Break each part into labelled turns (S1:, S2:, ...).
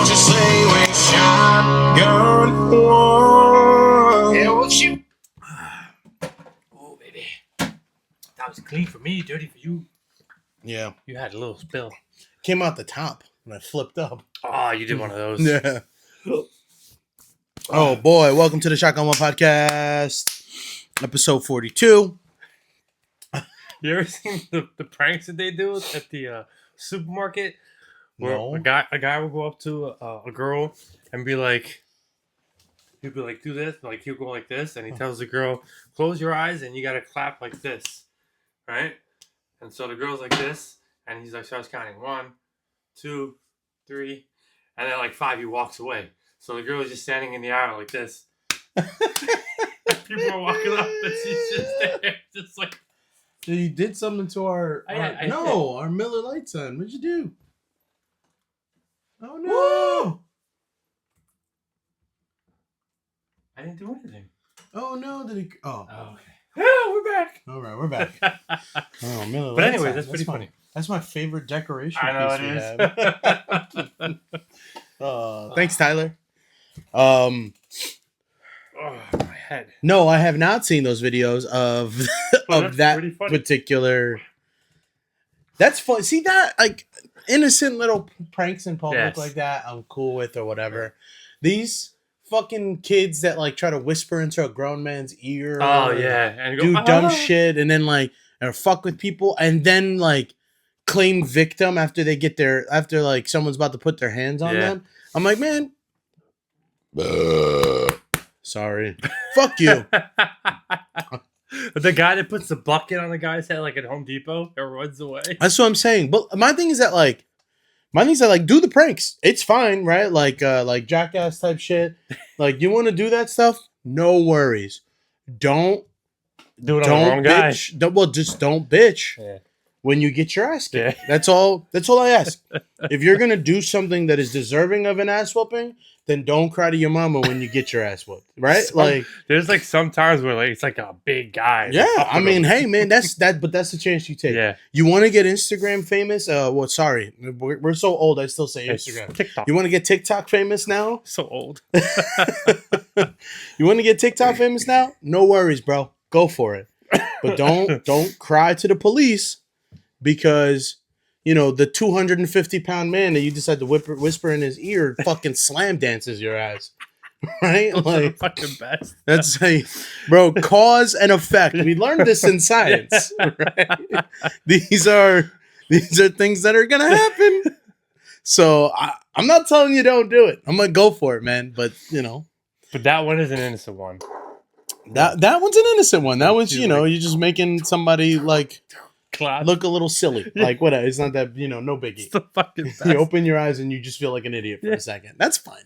S1: what you say when shotgun one.
S2: Yeah, what you? Oh, baby. That was clean for me, dirty for you.
S3: Yeah.
S2: You had a little spill.
S3: Came out the top and I flipped up.
S2: Oh, you did one of those.
S3: Yeah. Oh boy, welcome to the Shotgun One Podcast, episode 42.
S2: You ever seen the pranks that they do at the supermarket? Where
S3: No.
S2: a guy will go up to a girl and be like, he'll be like, do this, like he'll go like this, and he tells the girl, close your eyes and you gotta clap like this, right? And so the girl's like this, and he's like starts counting 1, 2, 3, and then like 5 he walks away. So the girl is just standing in the aisle like this. People are walking up and she's just there, just like.
S3: You did something to our our Miller Lite son. What'd you do? Oh no!
S2: Woo! I didn't do anything.
S3: Oh no! Did he? Oh.
S2: Okay. Yeah, we're back.
S3: All right, we're back. Oh, Miller
S2: But
S3: Lite
S2: anyway,
S3: son.
S2: that's pretty funny.
S3: That's my favorite decoration
S2: I know
S3: piece
S2: it
S3: we
S2: is.
S3: have. Thanks, Tyler.
S2: Oh, my head.
S3: No, I have not seen those videos of of that particular. That's fun. See that like innocent little pranks in public like that. I'm cool with or whatever. These fucking kids that like try to whisper into a grown man's ear.
S2: Oh yeah, and
S3: do dumb shit and then like or fuck with people and then like claim victim after they get after like someone's about to put their hands on them. I'm like, man. Sorry. Fuck you.
S2: The guy that puts the bucket on the guy's head like at Home Depot and runs away.
S3: That's what I'm saying. But my thing is that do the pranks. It's fine, right? Like jackass type shit. Like you want to do that stuff? No worries. Don't
S2: do it on the wrong guy.
S3: Just don't bitch.
S2: Yeah.
S3: When you get your ass kicked. Yeah. That's all I ask. If you're gonna do something that is deserving of an ass whooping, then don't cry to your mama when you get your ass whooped. Right?
S2: There's like some times where like it's like a big guy.
S3: Yeah. I mean, hey man, that's the chance you take.
S2: Yeah.
S3: You wanna get Instagram famous? Sorry. We're so old I still say Instagram.
S2: It's TikTok.
S3: You wanna get TikTok famous now?
S2: So old.
S3: You wanna get TikTok famous now? No worries, bro. Go for it. But don't cry to the police. Because, you know, the 250-pound man that you decide to whisper in his ear fucking slam dances your ass. Right? Like,
S2: fucking best.
S3: That's bro, cause and effect. We learned this in science. Right? These are things that are going to happen. So I'm not telling you don't do it. I'm going to go for it, man. But, you know.
S2: But that one is an innocent one.
S3: That one's an innocent one. That one's, you know, you're just making somebody like... look a little silly. Like, whatever. It's not that, you know, no biggie.
S2: It's the fucking best.
S3: You open your eyes and you just feel like an idiot for a second. That's fine.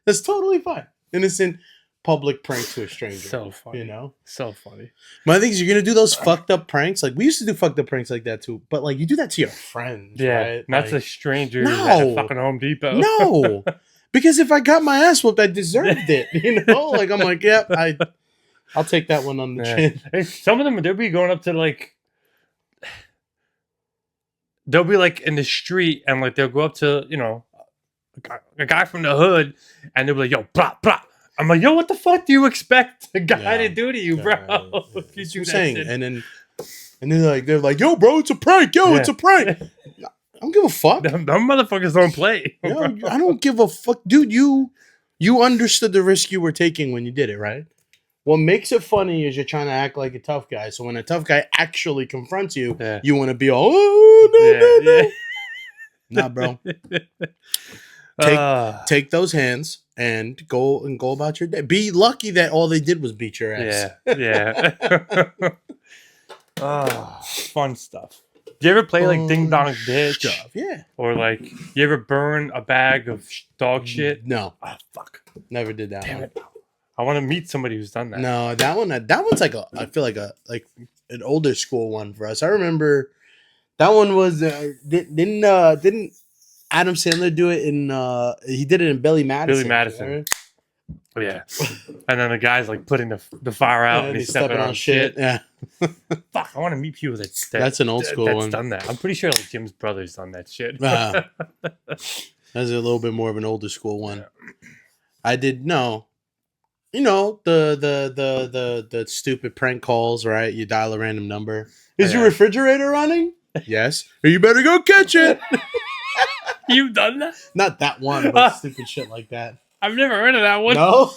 S3: That's totally fine. Innocent public prank to a stranger.
S2: So funny.
S3: You know?
S2: So funny.
S3: My thing is, you're going to do those fucked up pranks. Like, we used to do fucked up pranks like that too. But, like, you do that to your friends, right?
S2: Not
S3: like,
S2: to strangers
S3: no.
S2: at fucking Home Depot.
S3: No. Because if I got my ass whooped, I deserved it. You know? Like, I'm like, yep, I'll take that one on the chin.
S2: Some of them, they'll be going up to, like, they'll be like in the street and like they'll go up to, you know, a guy from the hood and they'll be like, yo, blah, blah. I'm like, yo, what the fuck do you expect a guy to do to you, bro? If you do that shit.
S3: And then they're like, yo, bro, it's a prank. Yo, it's a prank. I don't give a fuck.
S2: Them motherfuckers don't play.
S3: Yo, I don't give a fuck. Dude, you understood the risk you were taking when you did it, right? What makes it funny is you're trying to act like a tough guy. So when a tough guy actually confronts you, you want to be all, no. Nah, bro. Take those hands and go about your day. Be lucky that all they did was beat your ass.
S2: Yeah. Fun stuff. Do you ever play like Ding Dong Ditch?
S3: Stuff. Yeah.
S2: Or like, you ever burn a bag of dog shit?
S3: No.
S2: Oh, fuck.
S3: Never did that.
S2: Damn it. I want to meet somebody who's done that.
S3: No, that one's like I feel like an older school one for us. I remember that one was didn't Adam Sandler do it in he did it in Billy Madison.
S2: Right? Oh, yeah. And then the guy's like putting the fire out and he's stepping on shit.
S3: Yeah.
S2: Fuck, I want to meet people that's
S3: an old school
S2: that's
S3: one.
S2: done that. I'm pretty sure like Jim's brother's done that shit.
S3: That's a little bit more of an older school one.
S2: Yeah.
S3: I did no. The stupid prank calls, right? You dial a random number. Is your refrigerator running? Yes. You better go catch it.
S2: You've done that?
S3: Not that one, but stupid shit like that.
S2: I've never heard of that one.
S3: No.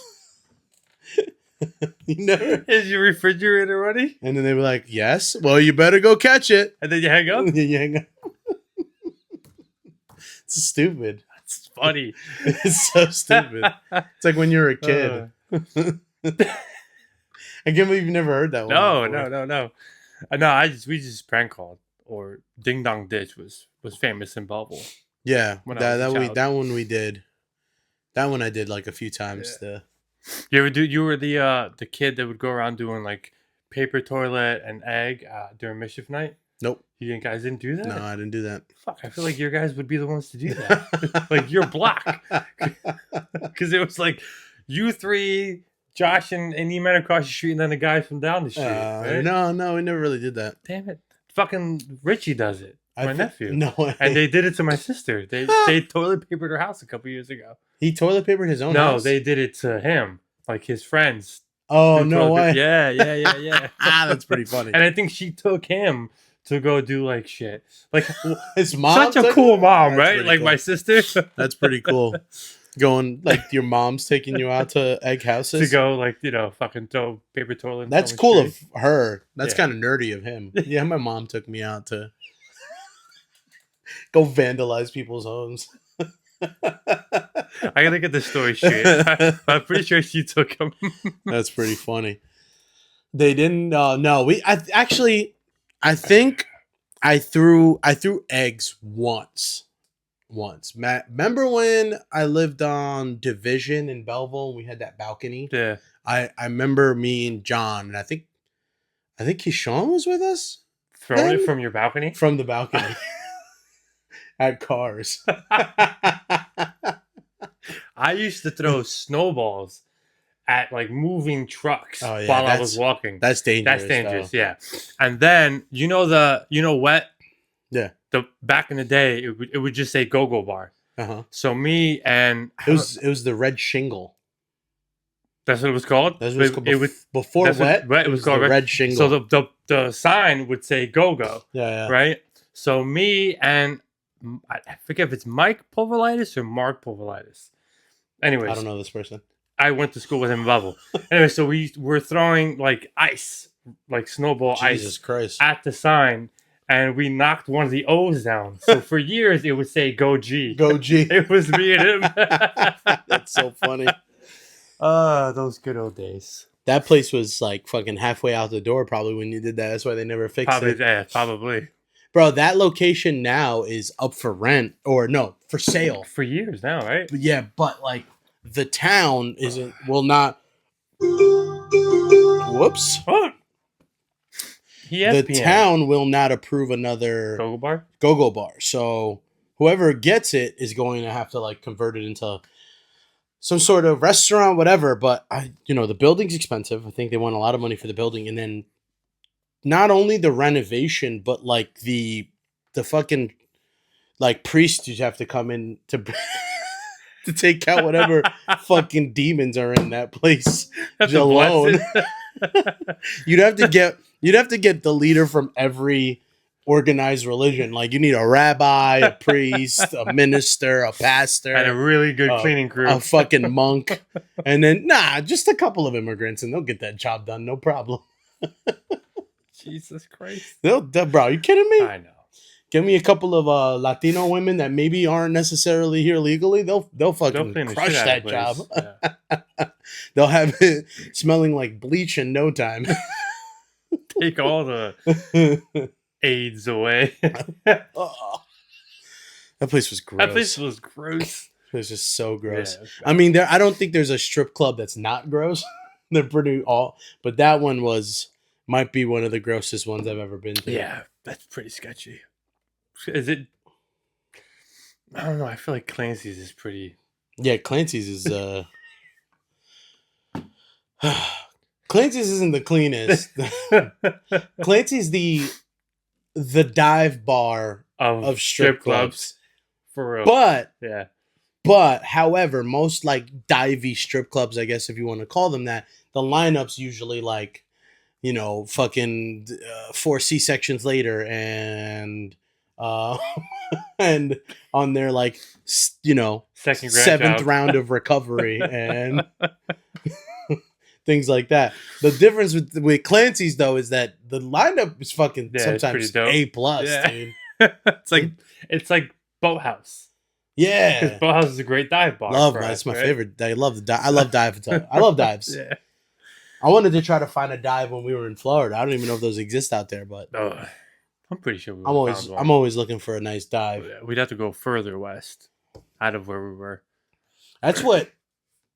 S3: You never.
S2: Is your refrigerator running?
S3: And then they were like, yes. Well, you better go catch it.
S2: And then you hang up?
S3: You hang up. It's stupid.
S2: That's funny.
S3: It's so stupid. It's like when you're a kid. I can't believe you've never heard that one.
S2: No. No, we just prank called. Or Ding Dong Ditch was famous in Belleville.
S3: Yeah, that one we did. That one I did like a few times.
S2: Yeah. You were the kid that would go around doing like paper toilet and egg during mischief night?
S3: Nope.
S2: You guys didn't do that?
S3: No, I didn't do that.
S2: Fuck, I feel like your guys would be the ones to do that. Like you're black. Because it was like you three, Josh and E-Man across the street, and then the guys from down the street. Right?
S3: No, we never really did that.
S2: Damn it. Fucking Richie does it. My nephew.
S3: No way.
S2: And they did it to my sister. They toilet papered her house a couple years ago.
S3: He toilet papered his own house?
S2: No, they did it to him. Like his friends.
S3: Oh, no way.
S2: Yeah.
S3: That's pretty funny.
S2: And I think she took him to go do like shit. Like
S3: his mom.
S2: Such a cool mom, right? Like
S3: cool.
S2: My sister.
S3: That's pretty cool. Going like your mom's taking you out to egg houses
S2: to go like fucking throw paper toilet.
S3: That's cool of her. That's kind of nerdy of him. Yeah, my mom took me out to go vandalize people's homes.
S2: I gotta get the story straight. I'm pretty sure she took him.
S3: That's pretty funny. They didn't. No, I think I threw eggs once. Matt, remember when I lived on Division in Belleville and we had that balcony?
S2: Yeah.
S3: I remember me and John, and I think Keyshawn was with us.
S2: Throwing it from your balcony?
S3: From the balcony. At cars.
S2: I used to throw snowballs at like moving trucks while I was walking.
S3: That's dangerous.
S2: That's dangerous, yeah. And then wet?
S3: Yeah.
S2: The back in the day, it would just say go-go bar.
S3: Uh-huh.
S2: So me and
S3: it was the red shingle.
S2: That's what it was called.
S3: That's what it was before wet.
S2: It was called
S3: red shingle.
S2: So the sign would say go-go.
S3: Yeah.
S2: Right. So me and I forget if it's Mike Pulveritis or Mark Pulveritis. Anyways,
S3: I don't know this person.
S2: I went to school with him in Belleville. Anyway, so we were throwing like ice, like snowball
S3: Jesus
S2: ice
S3: Christ.
S2: at the sign. And we knocked one of the O's down. So for years, it would say "Go G."
S3: Go G.
S2: It was me and him.
S3: That's so funny.
S2: Those good old days.
S3: That place was like fucking halfway out the door probably when you did that. That's why they never fixed it.
S2: Yeah, probably.
S3: Bro, that location now is up for rent. Or no, for sale.
S2: For years now, right?
S3: Yeah, but like the town will not... Whoops.
S2: Oh.
S3: The town will not approve another go-go bar. So whoever gets it is going to have to like convert it into some sort of restaurant, whatever. But the building's expensive. I think they want a lot of money for the building, and then not only the renovation, but like the fucking like priest you have to come in to to take out whatever fucking demons are in that place alone. You'd have to get the leader from every organized religion. Like you need a rabbi, a priest, a minister, a pastor,
S2: and a really good cleaning crew,
S3: a fucking monk, and then just a couple of immigrants, and they'll get that job done, no problem.
S2: Jesus Christ,
S3: bro, are you kidding me?
S2: I know.
S3: Give me a couple of Latino women that maybe aren't necessarily here legally. They'll fucking crush that job. Yeah. They'll have it smelling like bleach in no time.
S2: Take all the AIDS away.
S3: That place was gross. It was just so gross. Yeah, I mean, I don't think there's a strip club that's not gross. They're pretty but that one might be one of the grossest ones I've ever been to.
S2: Yeah, that's pretty sketchy. Is it? I don't know. I feel like Clancy's is pretty.
S3: Yeah, Clancy's is. Clancy's isn't the cleanest. Clancy's the dive bar of strip clubs.
S2: For real.
S3: But
S2: yeah,
S3: But however, most like divey strip clubs, I guess if you want to call them that, the lineups usually like, you know, fucking 4 C-sections later, and and on their like you know,
S2: Second
S3: 7th
S2: grandchild.
S3: round of recovery and things like that. The difference with Clancy's though is that the lineup is fucking sometimes A plus, dude.
S2: It's like Boathouse.
S3: Yeah,
S2: Because Boathouse is a great dive bar.
S3: love
S2: for
S3: that's
S2: us,
S3: my
S2: right?
S3: favorite. I love the dive. I love dive. I love dives.
S2: Yeah.
S3: I wanted to try to find a dive when we were in Florida. I don't even know if those exist out there, but
S2: I'm pretty sure we
S3: I'm always looking for a nice dive.
S2: Yeah, we'd have to go further west, out of where we were.
S3: That's what.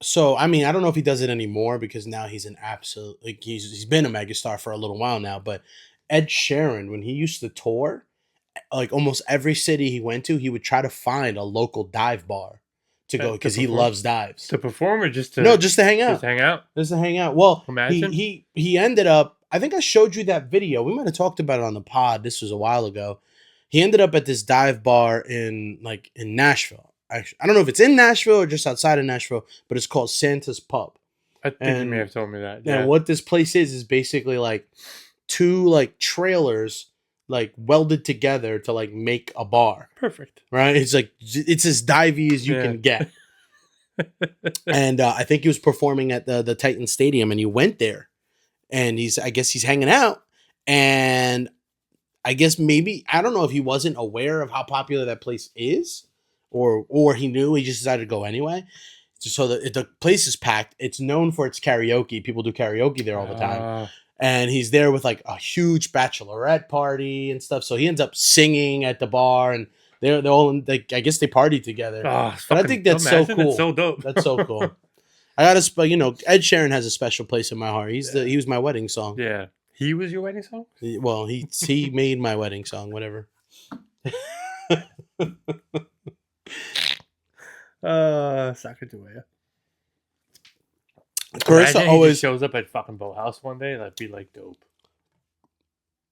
S3: So I mean, I don't know if he does it anymore because now he's an absolute like he's been a megastar for a little while now. But Ed Sheeran, when he used to tour, like almost every city he went to, he would try to find a local dive bar to go because he loves dives.
S2: To perform or just to
S3: just to hang out.
S2: Just hang out.
S3: Just to hang out. Well,
S2: Imagine.
S3: he ended up. I think I showed you that video. We might have talked about it on the pod. This was a while ago. He ended up at this dive bar in Nashville. I don't know if it's in Nashville or just outside of Nashville, but it's called Santa's Pub.
S2: I think you may have told me that. Yeah.
S3: And what this place is basically like 2 like trailers like welded together to like make a bar.
S2: Perfect.
S3: Right? It's like it's as divey as you can get. And I think he was performing at the Titan Stadium, and he went there, and I guess he's hanging out, and I guess maybe I don't know if he wasn't aware of how popular that place is, or he knew, he just decided to go anyway. So the place is packed. It's known for its karaoke. People do karaoke there all the time. And he's there with like a huge bachelorette party and stuff. So he ends up singing at the bar, and they're all like, I guess they party together. But I think that's so cool.
S2: It's so dope.
S3: That's so cool. I gotta, Ed Sheeran has a special place in my heart. He was my wedding song.
S2: Yeah, he was your wedding song.
S3: Well, he made my wedding song. Whatever.
S2: Sacagawea.
S3: Carissa always
S2: shows up at fucking Boathouse one day. That'd be like dope.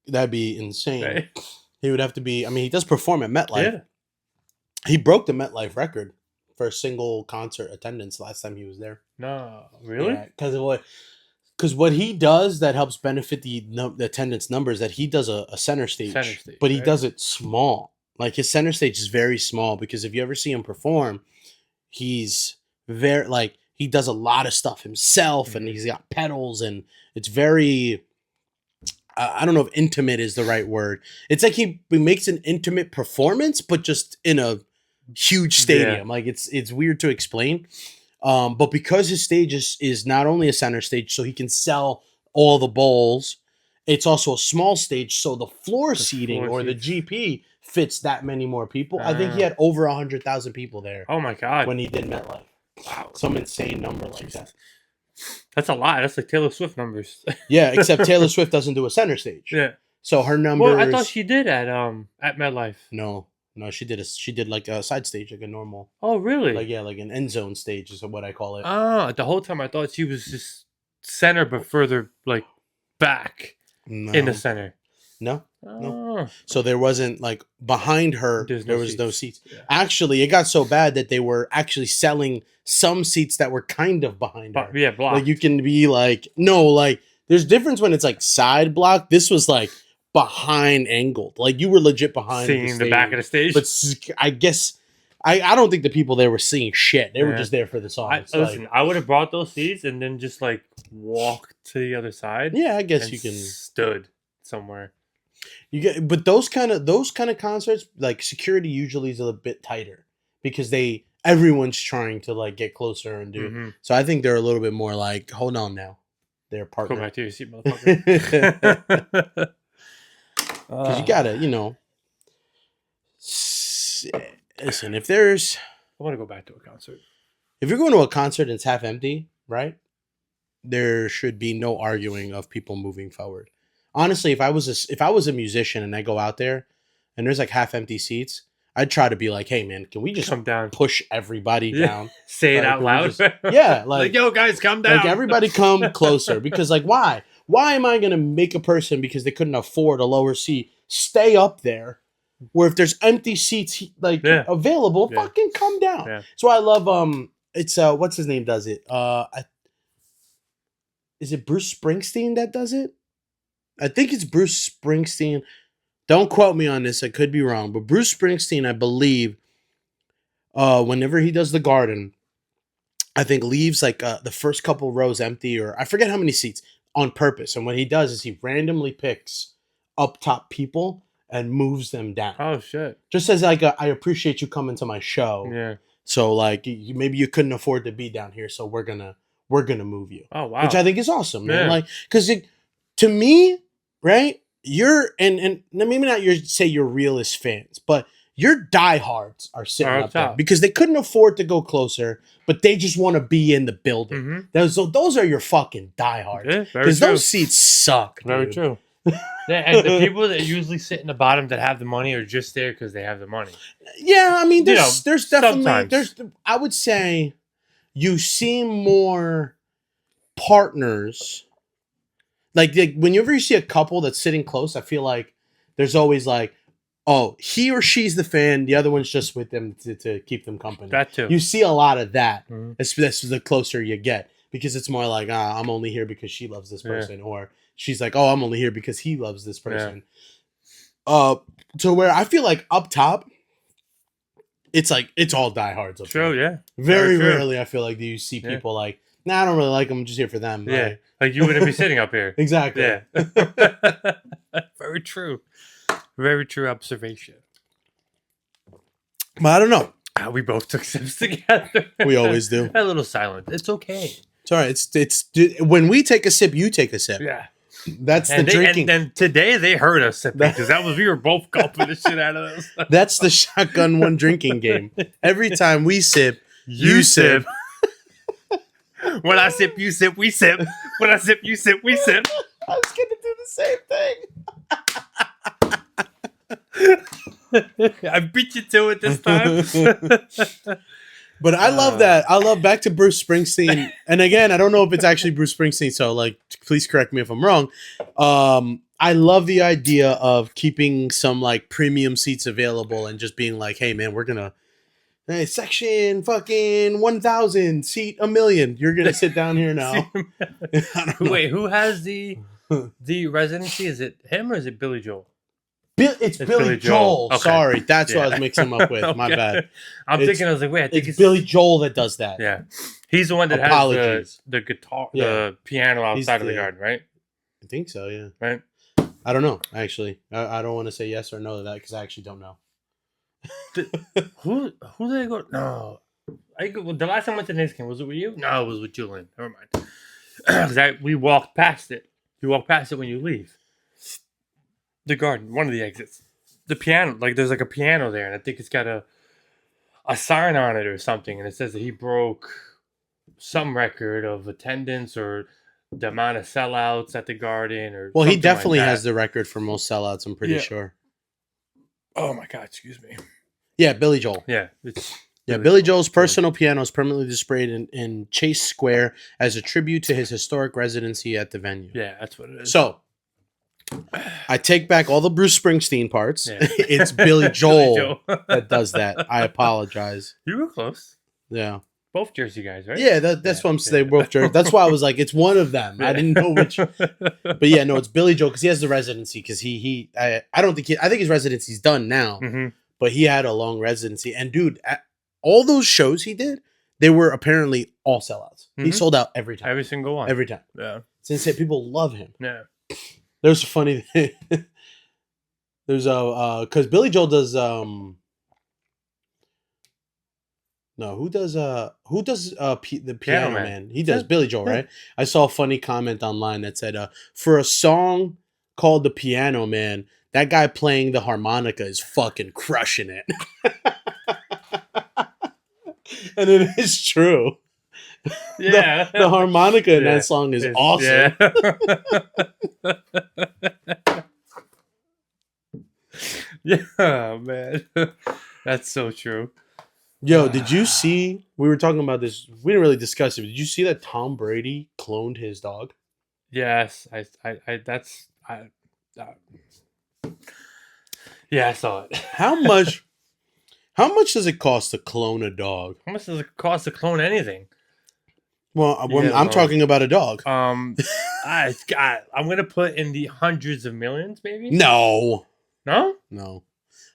S3: That'd be insane. Right? He would have to be. I mean, he does perform at MetLife.
S2: Yeah.
S3: He broke the MetLife record for a single concert attendance last time he was there.
S2: No, really?
S3: Because what he does that helps benefit the attendance numbers, that he does a center stage, but he does it small. Like his center stage is very small, because if you ever see him perform, he's very like he does a lot of stuff himself, and he's got pedals, and it's very. I don't know if intimate is the right word. It's like he makes an intimate performance, but just in a huge stadium. Yeah. Like it's weird to explain. But because his stage is not only a center stage, so he can sell all the bowls, it's also a small stage, so the floor seating or the GP fits that many more people. I think he had over 100,000 people there.
S2: Oh my God.
S3: When he did MetLife. Wow. Some insane number like that.
S2: That's a lot. That's like Taylor Swift numbers.
S3: Yeah, except Taylor Swift doesn't do a center stage.
S2: Yeah.
S3: So her numbers.
S2: Well, I thought she did at MetLife.
S3: No, she did like a side stage, like a normal.
S2: Oh, really?
S3: Like an end zone stage is what I call it.
S2: The whole time I thought she was just center, but further like back in the center.
S3: No. So there wasn't like behind her. There was no seats. Yeah. Actually, it got so bad that they were actually selling some seats that were kind of behind her.
S2: Yeah, blocked.
S3: Like you can be like, no, like there's difference when it's like side block. This was like behind angled. Like you were legit behind
S2: seeing the back of the stage.
S3: But I guess I don't think the people there were seeing shit. They were just there for the songs.
S2: Listen, I would have brought those seats and then just like walked to the other side.
S3: Yeah, I guess you can
S2: stood somewhere.
S3: But those kind of concerts, like security usually is a bit tighter because everyone's trying to like get closer and do. Mm-hmm. So I think they're a little bit more like, hold on now, they're partner.
S2: Go back to your seat, motherfucker.
S3: Because you gotta, listen. If there's,
S2: I want to go back to a concert.
S3: If you're going to a concert and it's half empty, right? There should be no arguing of people moving forward. Honestly, if I was a musician and I go out there and there's like half empty seats, I'd try to be like, hey man, can we just
S2: come down,
S3: push everybody down?
S2: Say it out loud.
S3: Like
S2: yo guys, come down.
S3: Like everybody come closer, because like why am I gonna make a person, because they couldn't afford a lower seat, stay up there where if there's empty seats like available, fucking come down.
S2: Yeah.
S3: So I love it's what's his name does it? Is it Bruce Springsteen that does it? I think it's Bruce Springsteen. Don't quote me on this. I could be wrong, but Bruce Springsteen, I believe, whenever he does the Garden, I think leaves like the first couple rows empty, or I forget how many seats on purpose. And what he does is he randomly picks up top people and moves them down.
S2: Oh shit!
S3: Just as like I appreciate you coming to my show.
S2: Yeah.
S3: So like maybe you couldn't afford to be down here, so we're gonna move you.
S2: Oh wow!
S3: Which I think is awesome, man. Like because to me, right? You're and maybe not your realest fans, but your diehards are sitting up there because they couldn't afford to go closer, but they just want to be in the building. Those are your fucking diehards because those seats suck.
S2: Very
S3: dude.
S2: True. And the people that usually sit in the bottom that have the money are just there because they have the money.
S3: Yeah, I mean, there's definitely
S2: sometimes.
S3: I would say you see more partners. Like whenever you see a couple that's sitting close, I feel like there's always like, oh, he or she's the fan, the other one's just with them to keep them company.
S2: That too.
S3: You see a lot of that. That's the closer you get because it's more like, I'm only here because she loves this person, or she's like, oh, I'm only here because he loves this person. To where I feel like up top, it's like it's all diehards.
S2: True, yeah.
S3: Very rarely I feel like do you see people like, nah, I don't really like them. I'm just here for them.
S2: Yeah, like you wouldn't be sitting up here.
S3: Exactly.
S2: Yeah. Very true. Very true observation.
S3: But I don't know.
S2: We both took sips together.
S3: We always do.
S2: A little silent. It's okay.
S3: It's all right. It's when we take a sip, you take a sip.
S2: Yeah.
S3: That's the drinking.
S2: And then today they heard us sipping because we were both gulping the shit out of this.
S3: That's the shotgun one drinking game. Every time we sip, you sip.
S2: When I sip, you sip, we sip. When I sip, you sip, we sip.
S3: I was gonna do the same thing.
S2: I beat you to it this time.
S3: But I love that. I love back to Bruce Springsteen. And again, I don't know if it's actually Bruce Springsteen, so like please correct me if I'm wrong. I love the idea of keeping some like premium seats available and just being like, hey man, we're gonna section fucking 1,000, seat 1,000,000. You're gonna sit down here now.
S2: Wait, who has the residency? Is it him or is it Billy Joel?
S3: It's Billy Joel. Okay. Sorry, that's what I was mixing him up with. Okay. My bad.
S2: I was like, wait, I think
S3: it's Billy Joel that does that.
S2: Yeah, he's the one that has the guitar, the piano outside of the garden, right?
S3: I think so. Yeah.
S2: Right.
S3: I don't know. Actually, I don't want to say yes or no to that because I actually don't know.
S2: Who did I go? No, the last time I went to the Knicks game, was it with you? No, it was with Julian. Never mind. Because we walked past it. You walk past it when you leave the garden, one of the exits. The piano, like there's like a piano there, and I think it's got a sign on it or something, and it says that he broke some record of attendance or the amount of sellouts at the garden, or
S3: well, he definitely has the record for most sellouts. I'm pretty sure.
S2: Oh my God! Excuse me.
S3: Yeah, Billy Joel.
S2: Yeah,
S3: Billy Joel's personal piano is permanently displayed in Chase Square as a tribute to his historic residency at the venue.
S2: Yeah, that's what it is.
S3: So, I take back all the Bruce Springsteen parts. Yeah. It's Billy Joel that does that. I apologize.
S2: You were close.
S3: Yeah.
S2: Both Jersey guys, right?
S3: Yeah, that's what I'm saying. Both Jersey. That's why I was like, it's one of them. Yeah. I didn't know which. But yeah, no, it's Billy Joel because he has the residency. Because I think his residency's done now. Mm-hmm. But he had a long residency. And dude, all those shows he did, they were apparently all sellouts. Mm-hmm. He sold out every time.
S2: Every single one.
S3: Every time.
S2: Yeah.
S3: Since people love him.
S2: Yeah.
S3: There's a funny thing. There's because Billy Joel does no, who does the piano man? He does Billy Joel, right? I saw a funny comment online that said for a song called The Piano Man, that guy playing the harmonica is fucking crushing it. And it is true.
S2: Yeah.
S3: The harmonica in that song is awesome.
S2: Yeah, man. That's so true.
S3: Yo, did you see? We were talking about this. We didn't really discuss it. But did you see that Tom Brady cloned his dog?
S2: Yes, Yeah, I saw it.
S3: How much? How much does it cost to clone a dog?
S2: How much does it cost to clone anything?
S3: Well,
S2: Yeah,
S3: I'm talking about a dog.
S2: I'm gonna put in the hundreds of millions, maybe.
S3: No,
S2: No,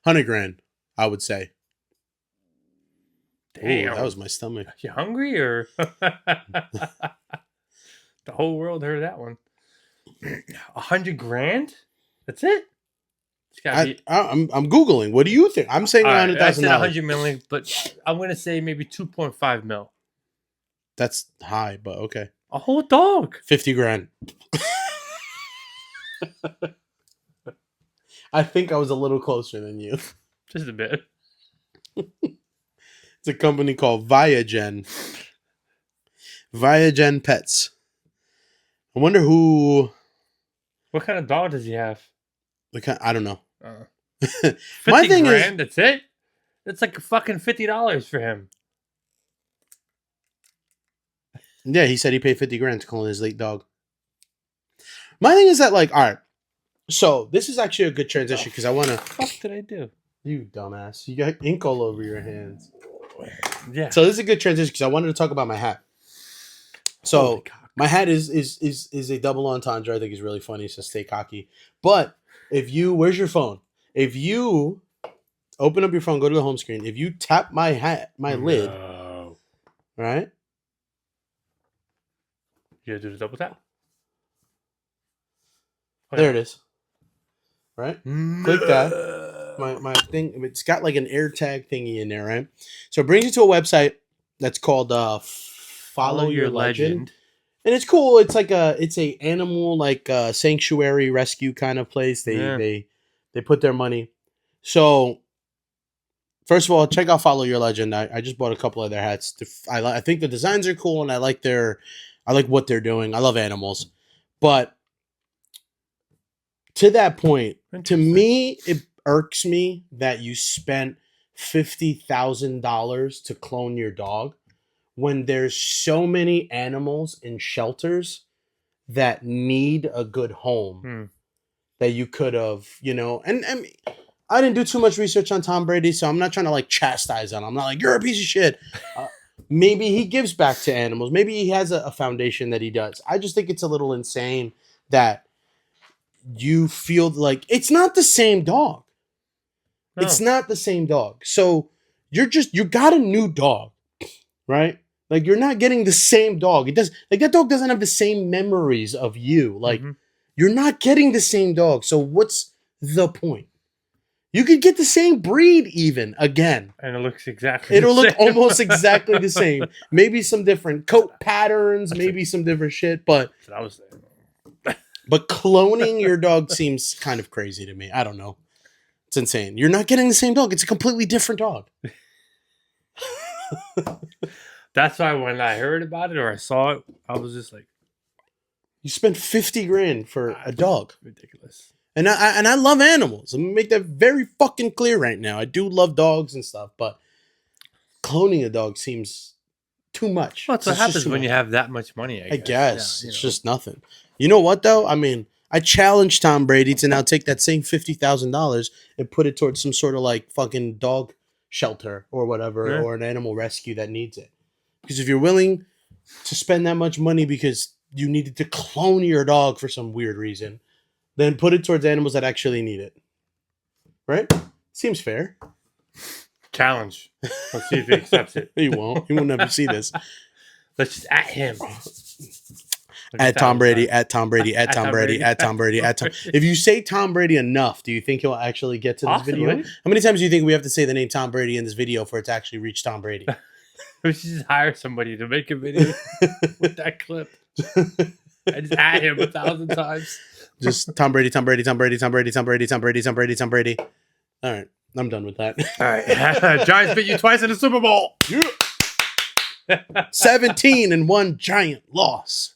S3: 100 grand, I would say.
S2: damn.
S3: Ooh, that was my stomach.
S2: You hungry or? The whole world heard that one. 100 grand? That's it. It's gotta be.
S3: I'm googling. What do you think? I'm saying
S2: All right, I said
S3: $100,000.
S2: 100 million, but I'm gonna say maybe 2.5 mil.
S3: That's high, but okay.
S2: A whole dog.
S3: 50 grand. I think I was a little closer than you.
S2: Just a bit.
S3: It's a company called Viagen. Viagen Pets. I wonder who.
S2: What kind of dog does he have?
S3: I don't know.
S2: 50
S3: My thing
S2: grand, that's it? That's like fucking $50 for him.
S3: Yeah, he said he paid 50 grand to clone his late dog. My thing is that, like, all right. So this is actually a good transition because I want to.
S2: What the fuck did I do?
S3: You dumbass! You got ink all over your hands.
S2: Yeah.
S3: So this is a good transition because I wanted to talk about my hat. So my hat is a double entendre. I think is really funny. So stay cocky. But if you, where's your phone? If you open up your phone, go to the home screen. If you tap my hat, my lid, right?
S2: You gotta do the double tap.
S3: Okay. There it is. Right? Click that. My thing, it's got like an air tag thingy in there, right? So it brings you to a website that's called Follow Your Legend. And it's cool. It's like it's a animal like sanctuary rescue kind of place. They put their money. So first of all, check out Follow Your Legend. I just bought a couple of their hats. I think the designs are cool and I like what they're doing. I love animals. But to that point, to me, it irks me that you spent $50,000 to clone your dog when there's so many animals in shelters that need a good home that you could have, and I didn't do too much research on Tom Brady, so I'm not trying to like chastise him. I'm not like, you're a piece of shit. Maybe he gives back to animals. Maybe he has a foundation that he does. I just think it's a little insane that you feel like it's not the same dog. No. It's not the same dog. So you got a new dog, right? Like you're not getting the same dog. That dog doesn't have the same memories of you. Like you're not getting the same dog. So what's the point? You could get the same breed even again.
S2: And it looks exactly
S3: It'll look almost exactly the same. Maybe some different coat patterns, maybe some different shit, but
S2: that's what I was saying.
S3: But cloning your dog seems kind of crazy to me. I don't know. It's insane. You're not getting the same dog. It's a completely different dog.
S2: That's why when I heard about it or I saw it, I was just like,
S3: you spent 50 grand for a dog.
S2: Ridiculous.
S3: And I love animals. I'm going to make that very fucking clear right now. I do love dogs and stuff, but cloning a dog seems too much.
S2: Well, that's what happens when you have that much money, I
S3: guess. Yeah, it's just nothing. You know what, though? I mean, I challenged Tom Brady to now take that same $50,000 and put it towards some sort of like fucking dog shelter or whatever, or an animal rescue that needs it. Because if you're willing to spend that much money because you needed to clone your dog for some weird reason, then put it towards animals that actually need it. Right? Seems fair.
S2: Challenge. Let's see if he accepts it.
S3: He won't. He will never see this.
S2: Let's just at him.
S3: At Tom Brady, at Tom Brady, at Tom Brady, at Tom Brady, at Tom. If you say Tom Brady enough, do you think he'll actually get to this video? How many times do you think we have to say the name Tom Brady in this video for it to actually reach Tom Brady?
S2: We should just hire somebody to make a video with that clip. I just at him 1,000 times.
S3: Just Tom Brady, Tom Brady, Tom Brady, Tom Brady, Tom Brady, Tom Brady, Tom Brady, Tom Brady. All right, I'm done with that.
S2: All right, Giants beat you twice in the Super Bowl.
S3: 17 and 1 giant loss.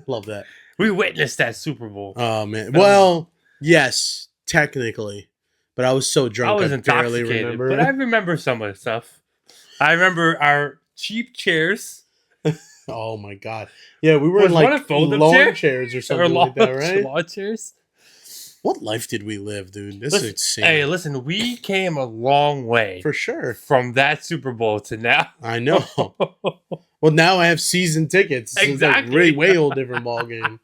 S3: Love that.
S2: We witnessed that Super Bowl.
S3: Oh man. Well, yes, technically, but I was so drunk
S2: I
S3: barely remember.
S2: But I remember some of the stuff. I remember our cheap chairs.
S3: Oh my god! Yeah, we were in like lawn chairs or something like that, right?
S2: Lawn chairs.
S3: What life did we live, dude? This is insane.
S2: Hey, listen, we came a long way.
S3: For sure.
S2: From that Super Bowl to now.
S3: I know. Well, now I have season tickets. So
S2: Exactly.
S3: It's like really way old different ball game.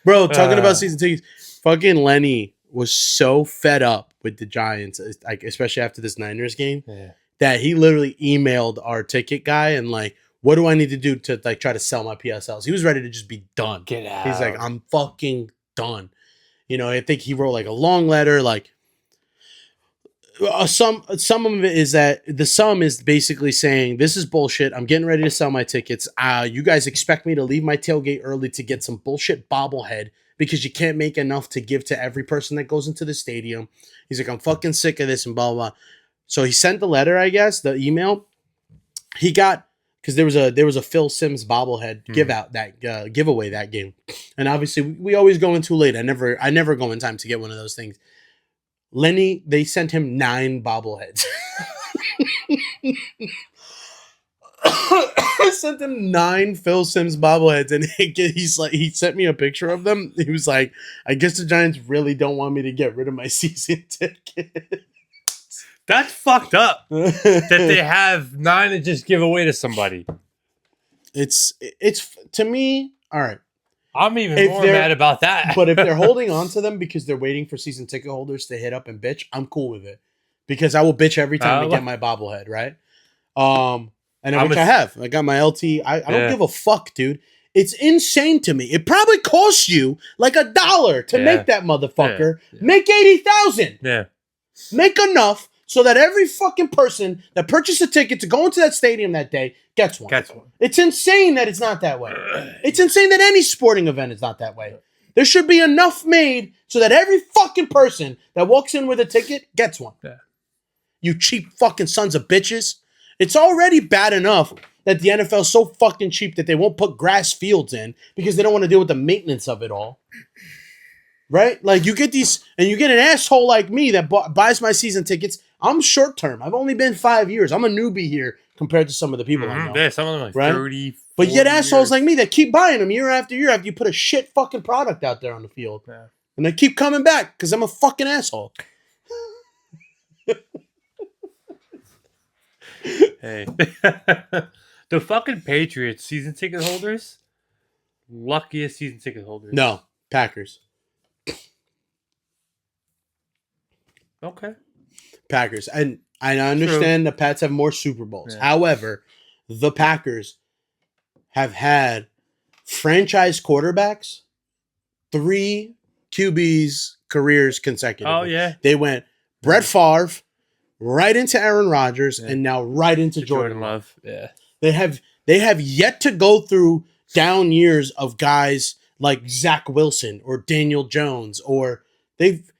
S3: Bro, talking about season tickets, fucking Lenny was so fed up with the Giants, like especially after this Niners game, that he literally emailed our ticket guy and like, what do I need to do to like try to sell my PSLs? He was ready to just be done.
S2: Get out.
S3: He's like, I'm fucking done. You know, I think he wrote like a long letter. Like, some of it is that the sum is basically saying, this is bullshit. I'm getting ready to sell my tickets. You guys expect me to leave my tailgate early to get some bullshit bobblehead because you can't make enough to give to every person that goes into the stadium. He's like, I'm fucking sick of this and blah, blah, blah. So he sent the letter, I guess, the email. He got, because there was a Phil Simms bobblehead giveaway that game, and obviously we always go in too late. I never go in time to get one of those things. Lenny, they sent him 9 bobbleheads. I sent him 9 Phil Simms bobbleheads, and he sent me a picture of them. He was like, I guess the Giants really don't want me to get rid of my season ticket.
S2: That's fucked up that they have 9 to just give away to somebody.
S3: It's to me, all right.
S2: I'm even more mad about that.
S3: But if they're holding on to them because they're waiting for season ticket holders to hit up and bitch, I'm cool with it. Because I will bitch every time I get my bobblehead, right? And I have. I got my LT. I don't give a fuck, dude. It's insane to me. It probably costs you like $1 to make that motherfucker. Yeah. Make 80,000. Yeah. Make enough so that every fucking person that purchased a ticket to go into that stadium that day gets one. It's insane that it's not that way. It's insane that any sporting event is not that way. There should be enough made so that every fucking person that walks in with a ticket gets one. Yeah. You cheap fucking sons of bitches. It's already bad enough that the NFL is so fucking cheap that they won't put grass fields in because they don't want to deal with the maintenance of it all. Right? Like you get these, and you get an asshole like me that buys my season tickets. I'm short term. I've only been 5 years. I'm a newbie here compared to some of the people I know.
S2: Yeah, some of them like
S3: right?
S2: 30,
S3: but you get assholes like me that keep buying them year after year after you put a shit fucking product out there on the field. Yeah. And they keep coming back because I'm a fucking asshole.
S2: Hey. The fucking Patriots season ticket holders, luckiest season ticket holders.
S3: No, Packers.
S2: Okay.
S3: Packers. And I understand the Pats have more Super Bowls. Yeah. However, the Packers have had franchise quarterbacks, 3 QBs careers consecutively.
S2: Oh, yeah.
S3: They went Brett Favre, right into Aaron Rodgers, and now right into Jordan Love.
S2: Yeah.
S3: They have yet to go through down years of guys like Zach Wilson or Daniel Jones, or they've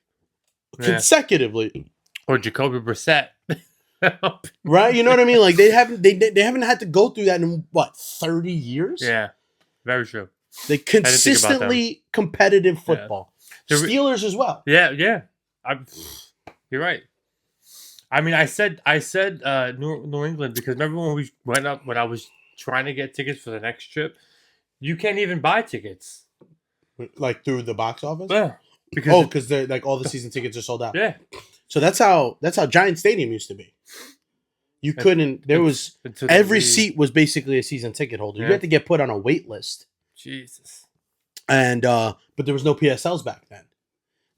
S3: consecutively,
S2: or Jacoby Brissett.
S3: Right? You know what I mean? Like they haven't had to go through that in what, 30 years?
S2: Yeah. Very true.
S3: They consistently competitive football. Yeah. Steelers as well.
S2: Yeah, yeah. You're right. I mean, I said New England because remember when we went up when I was trying to get tickets for the next trip, you can't even buy tickets.
S3: Like through the box office?
S2: Yeah.
S3: Because they're like all the season tickets are sold out.
S2: Yeah.
S3: So that's how Giant Stadium used to be. You couldn't. There was every seat was basically a season ticket holder. Yeah. You had to get put on a wait list.
S2: Jesus.
S3: And but there was no PSLs back then.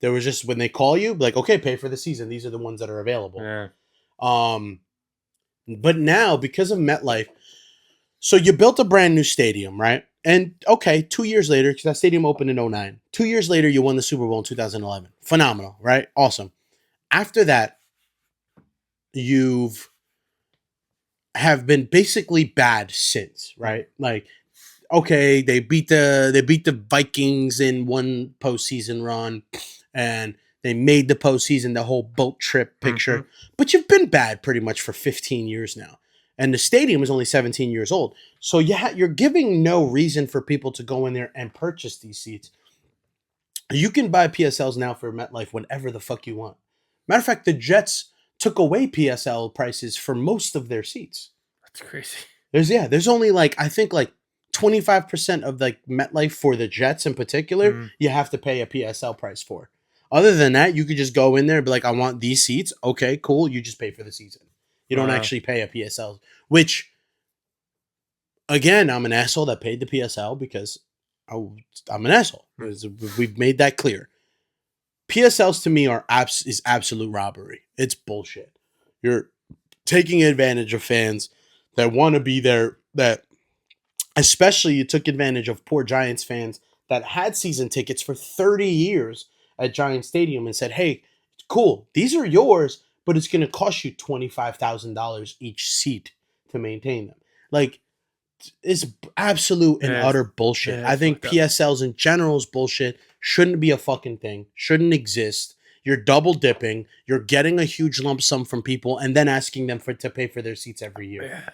S3: There was just when they call you, like, okay, pay for the season. These are the ones that are available.
S2: Yeah.
S3: But now because of MetLife, so you built a brand new stadium, right? And okay, 2 years later, because that stadium opened in 2009. 2 years later, you won the Super Bowl in 2011. Phenomenal, right? Awesome. After that, have been basically bad since, right? Like, okay, they beat the Vikings in one postseason run, and they made the postseason the whole boat trip picture. Mm-hmm. But you've been bad pretty much for 15 years now, and the stadium is only 17 years old. So you're giving no reason for people to go in there and purchase these seats. You can buy PSLs now for MetLife whenever the fuck you want. Matter of fact, the Jets took away PSL prices for most of their seats.
S2: That's crazy.
S3: There's only I think 25% of MetLife for the Jets in particular, you have to pay a PSL price for. Other than that, you could just go in there and be like, I want these seats. Okay, cool. You just pay for the season. You don't actually pay a PSL, which, again, I'm an asshole that paid the PSL because I'm an asshole. We've made that clear. PSLs to me is absolute robbery. It's bullshit. You're taking advantage of fans that want to be there. That especially you took advantage of poor Giants fans that had season tickets for 30 years at Giant Stadium and said, "Hey, cool, these are yours, but it's going to cost you $25,000 each seat to maintain them." Like, it's absolute and utter bullshit. I think PSLs in general is bullshit. Shouldn't be a fucking thing. Shouldn't exist. You're double dipping. You're getting a huge lump sum from people and then asking them to pay for their seats every year.
S2: Yeah.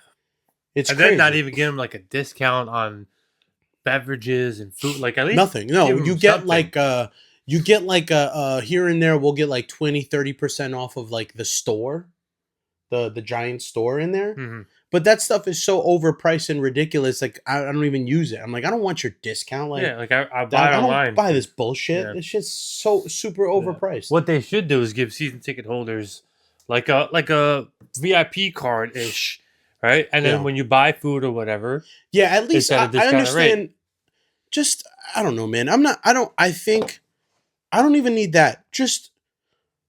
S3: It's
S2: and
S3: crazy.
S2: then not even give them like a discount on beverages and food. Like at least
S3: nothing. No, you get like here and there we'll get like 20-30% off of like the store, the Giant store in there.
S2: Mm-hmm.
S3: But that stuff is so overpriced and ridiculous. Like I don't even use it. I'm like, I don't want your discount. Like,
S2: yeah, like I buy it online.
S3: I don't buy this bullshit. Yeah. It's just so super overpriced.
S2: What they should do is give season ticket holders like a VIP card ish, right? And then when you buy food or whatever,
S3: at least I understand. Rate. Just I don't know, man. I think I don't even need that. Just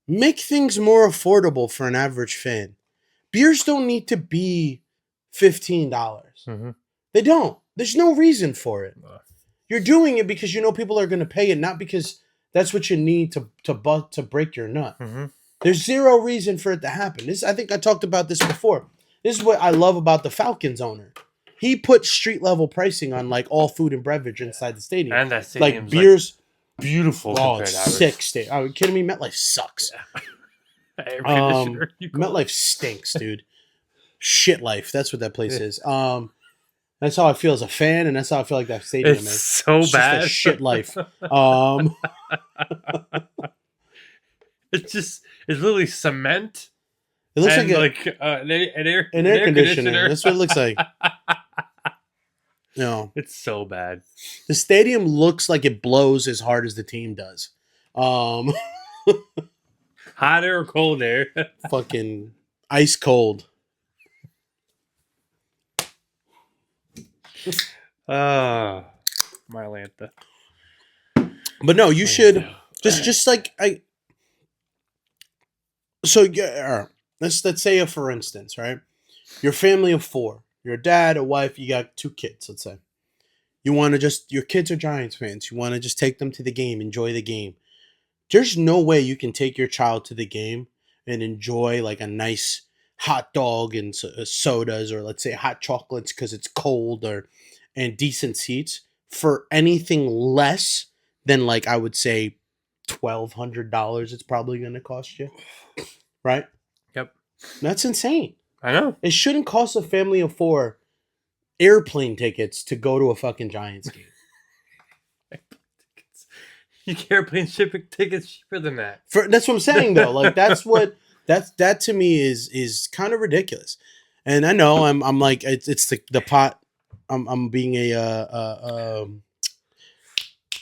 S3: make things more affordable for an average fan. Beers don't need to be $15.
S2: Mm-hmm.
S3: They don't. There's no reason for it. You're doing it because you know people are going to pay it, not because that's what you need to break your nut.
S2: Mm-hmm.
S3: There's zero reason for it to happen. I think I talked about this before. This is what I love about the Falcons owner. He put street level pricing on like all food and beverage inside the stadium.
S2: And that stadium's
S3: like beers,
S2: beautiful.
S3: Oh, it's sick. Are you kidding me? MetLife sucks.
S2: Yeah. Air conditioner.
S3: MetLife stinks, dude. Shit life. That's what that place is. That's how I feel as a fan, and that's how I feel like that stadium is.
S2: So
S3: it's
S2: bad.
S3: Just a shit life.
S2: It's literally cement.
S3: It looks
S2: and
S3: like
S2: an air
S3: conditioner. That's what it looks like. No,
S2: it's so bad.
S3: The stadium looks like it blows as hard as the team does.
S2: Hot air or cold air?
S3: Fucking ice cold.
S2: My Atlanta.
S3: But no, you should just like So yeah, let's say for instance, right? Your family of 4. You're a dad, a wife, you got 2 kids, let's say. You want to your kids are Giants fans. You want to just take them to the game, enjoy the game. There's no way you can take your child to the game and enjoy like a nice hot dog and sodas, or let's say hot chocolates because it's cold, and decent seats for anything less than like I would say $1,200. It's probably going to cost you, right?
S2: Yep,
S3: that's insane.
S2: I know.
S3: It shouldn't cost a family of 4 airplane tickets to go to a fucking Giants game.
S2: You get airplane shipping tickets cheaper than that.
S3: That's what I'm saying though. Like that to me is kind of ridiculous. And I know I'm like it's the pot. I'm being a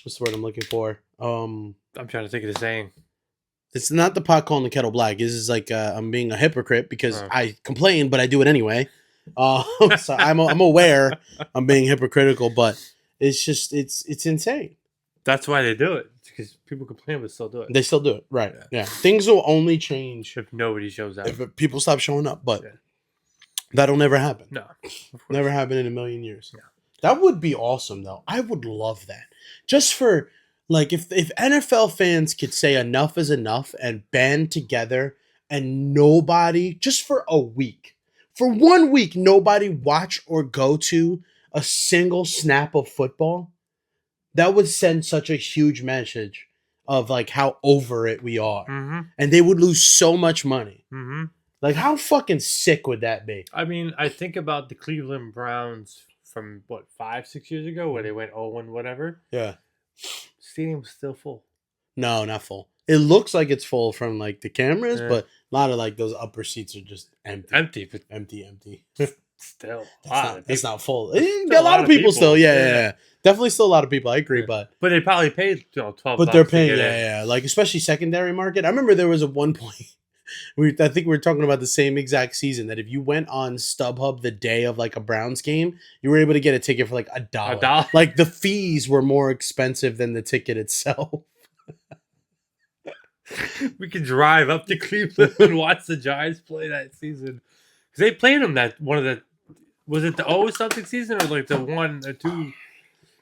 S3: what's the word I'm looking for?
S2: I'm trying to think of the saying.
S3: It's not the pot calling the kettle black. This is like I'm being a hypocrite because I complain, but I do it anyway. So I'm aware I'm being hypocritical, but it's just it's insane.
S2: That's why they do it, because people complain but still do it.
S3: They still do it, right? Yeah. Things will only change
S2: if nobody shows up.
S3: If people stop showing up, but that'll never happen.
S2: No,
S3: never happen in a million years. No. That would be awesome, though. I would love that. Just for like, if NFL fans could say enough is enough and band together, and nobody just for a week, for 1 week, nobody watch or go to a single snap of football. That would send such a huge message of like how over it we are.
S2: Mm-hmm.
S3: And they would lose so much money.
S2: Mm-hmm.
S3: Like, how fucking sick would that be?
S2: I mean, I think about the Cleveland Browns from, 5-6 years ago where they went 0-1 whatever.
S3: Yeah.
S2: Stadium's still full.
S3: No, not full. It looks like it's full from like the cameras, but a lot of like those upper seats are just empty. Empty.
S2: Still.
S3: That's not full. A lot of people still. Yeah. Definitely still a lot of people. I agree, but
S2: they probably paid $12.
S3: But they're paying, yeah, like especially secondary market. I remember there was at one point I think we were talking about the same exact season that if you went on StubHub the day of like a Browns game, you were able to get a ticket for like $1.
S2: $1?
S3: Like the fees were more expensive than the ticket itself.
S2: We could drive up to Cleveland and watch the Giants play that season. Because they played them that one of the, was it the 0-something season or like the 1 or 2?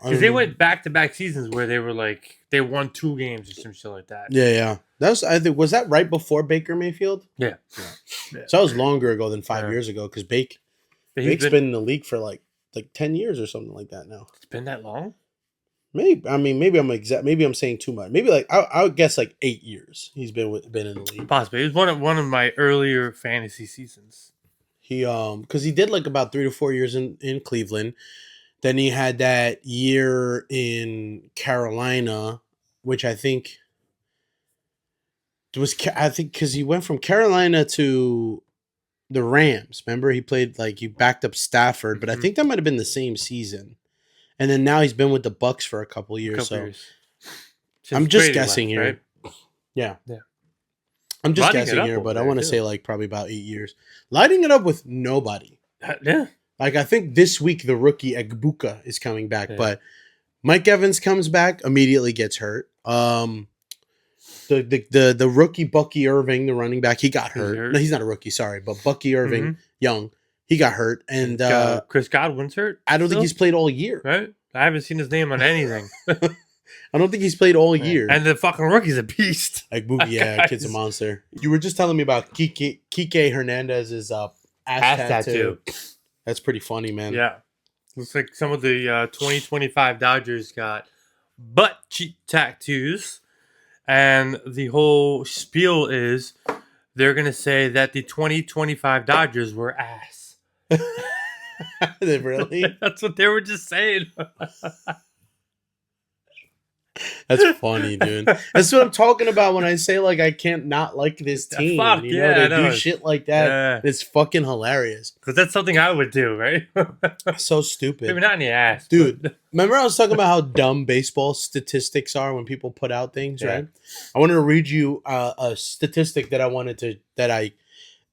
S2: Because they went back-to-back seasons where they were like, they won 2 games or some shit like that.
S3: Yeah. That was, I think, was that right before Baker Mayfield?
S2: Yeah.
S3: So that was longer ago than 5 years ago because Bake's been in the league for like 10 years or something like that now.
S2: It's been that long?
S3: Maybe maybe I'm saying too much. Maybe like I would guess like 8 years he's been in the league.
S2: Possibly. It was one of my earlier fantasy seasons.
S3: He because he did like about 3 to 4 years in Cleveland. Then he had that year in Carolina, which I think because he went from Carolina to the Rams. Remember, he played like he backed up Stafford, but I think that might have been the same season. And then now he's been with the Bucks for a couple years. I'm just guessing here. Right? Yeah. I'm just guessing here, but I want to say like probably about 8 years. Lighting it up with nobody.
S2: Yeah.
S3: Like I think this week the rookie Egbuka is coming back, but Mike Evans comes back, immediately gets hurt. The rookie Bucky Irving, the running back, he got hurt. No, he's not a rookie, sorry, but Bucky Irving, young, he got hurt, and
S2: Chris Godwin's hurt.
S3: I don't think he's played all year.
S2: Right? I haven't seen his name on anything.
S3: I don't think he's played all year.
S2: And the fucking rookie's a beast.
S3: Like Boogie, yeah, kid's a monster. You were just telling me about Kike Hernandez's ass tattoo. That's pretty funny, man.
S2: Yeah. Looks like some of the 2025 Dodgers got butt cheek tattoos. And the whole spiel is they're going to say that the 2025 Dodgers were ass.
S3: They really?
S2: That's what they were just saying.
S3: That's funny, dude. That's what I'm talking about when I say like I can't not like this team.
S2: Fuck,
S3: you know, they do shit like that.
S2: Yeah.
S3: It's fucking hilarious.
S2: Because that's something I would do, right?
S3: So stupid.
S2: Maybe not in the ass.
S3: Dude, but... remember I was talking about how dumb baseball statistics are when people put out things, right? I wanted to read you a statistic that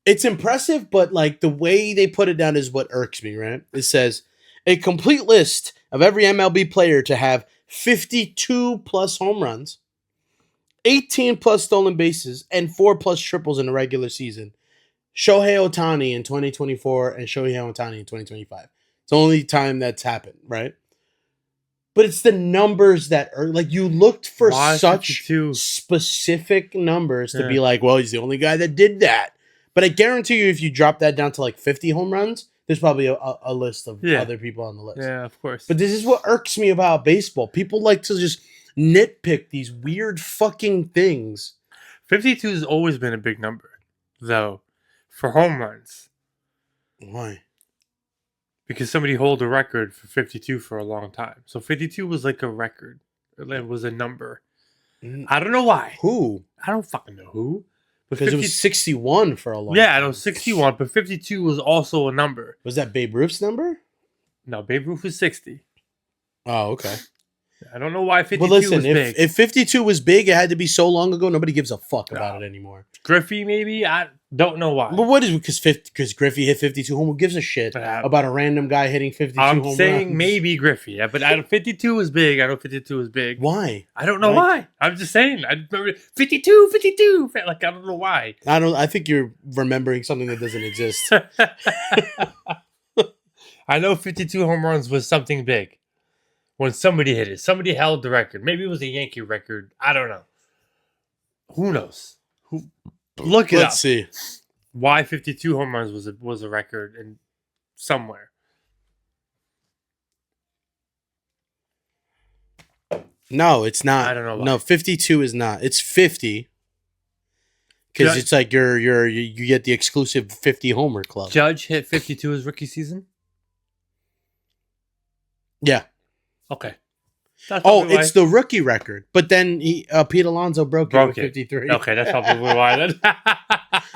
S3: it's impressive, but like the way they put it down is what irks me, right? It says, a complete list of every MLB player to have 52 plus home runs, 18 plus stolen bases, and 4 plus triples in the regular season. Shohei Ohtani in 2024 and Shohei Ohtani in 2025. It's the only time that's happened, right? But it's the numbers that are like you looked for such 52 specific numbers to be like, well, he's the only guy that did that. But I guarantee you, if you drop that down to like 50 home runs, there's probably a list of other people on the list.
S2: Yeah, of course.
S3: But this is what irks me about baseball. People like to just nitpick these weird fucking things.
S2: 52 has always been a big number, though, for home runs.
S3: Why?
S2: Because somebody held a record for 52 for a long time. So 52 was like a record. It was a number. I don't know why.
S3: Who?
S2: I don't fucking know who.
S3: Because it was 61 for a long time.
S2: Yeah, I know 61, but 52 was also a number.
S3: Was that Babe Ruth's number?
S2: No, Babe Ruth was 60.
S3: Oh, okay.
S2: I don't know why 52 was big.
S3: If 52 was big, it had to be so long ago, nobody gives a fuck about it anymore.
S2: Griffey, maybe? I don't know why.
S3: But what is it? Because Griffey hit 52 home, who gives a shit about a random guy hitting 52 home runs?
S2: I'm saying maybe Griffey, yeah, but 52 was big. I know 52 was big.
S3: Why?
S2: I don't know why. I'm just saying. I remember 52. Like, I don't know why.
S3: I think you're remembering something that doesn't exist.
S2: I know 52 home runs was something big. When somebody hit it. Somebody held the record. Maybe it was a Yankee record. I don't know. Who knows? Look it up.
S3: Let's see.
S2: Why 52 home runs was a record in somewhere.
S3: No, it's not.
S2: I don't know why.
S3: No, 52 is not. It's 50. Because it's like you get the exclusive 50 homer club.
S2: Judge hit 52 his rookie season?
S3: Yeah.
S2: Okay.
S3: It's the rookie record. But then Pete Alonso broke it with 53.
S2: Okay, that's probably why then.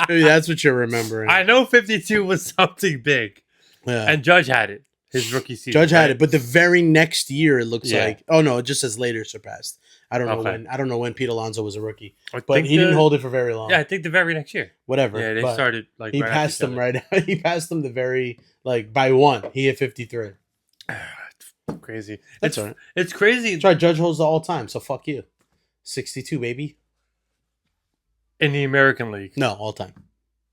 S3: Maybe that's what you're remembering.
S2: I know 52 was something big.
S3: Yeah.
S2: And Judge had it. His rookie season.
S3: Judge had it, but the very next year it looks
S2: Yeah.
S3: like. Oh no, it just says later surpassed. I don't know
S2: Okay.
S3: when. I don't know when Pete Alonso was a rookie,
S2: I
S3: but
S2: think
S3: he didn't hold it for very long.
S2: Yeah, I think the very next year.
S3: Whatever.
S2: Yeah, they
S3: but
S2: started like
S3: he
S2: right
S3: passed
S2: after
S3: him right. He passed him the very by one. He hit 53.
S2: It's crazy.
S3: That's all right.
S2: It's crazy.
S3: That's right. Judge holds the all time. So fuck you. 62, baby.
S2: In the American League.
S3: No, all time.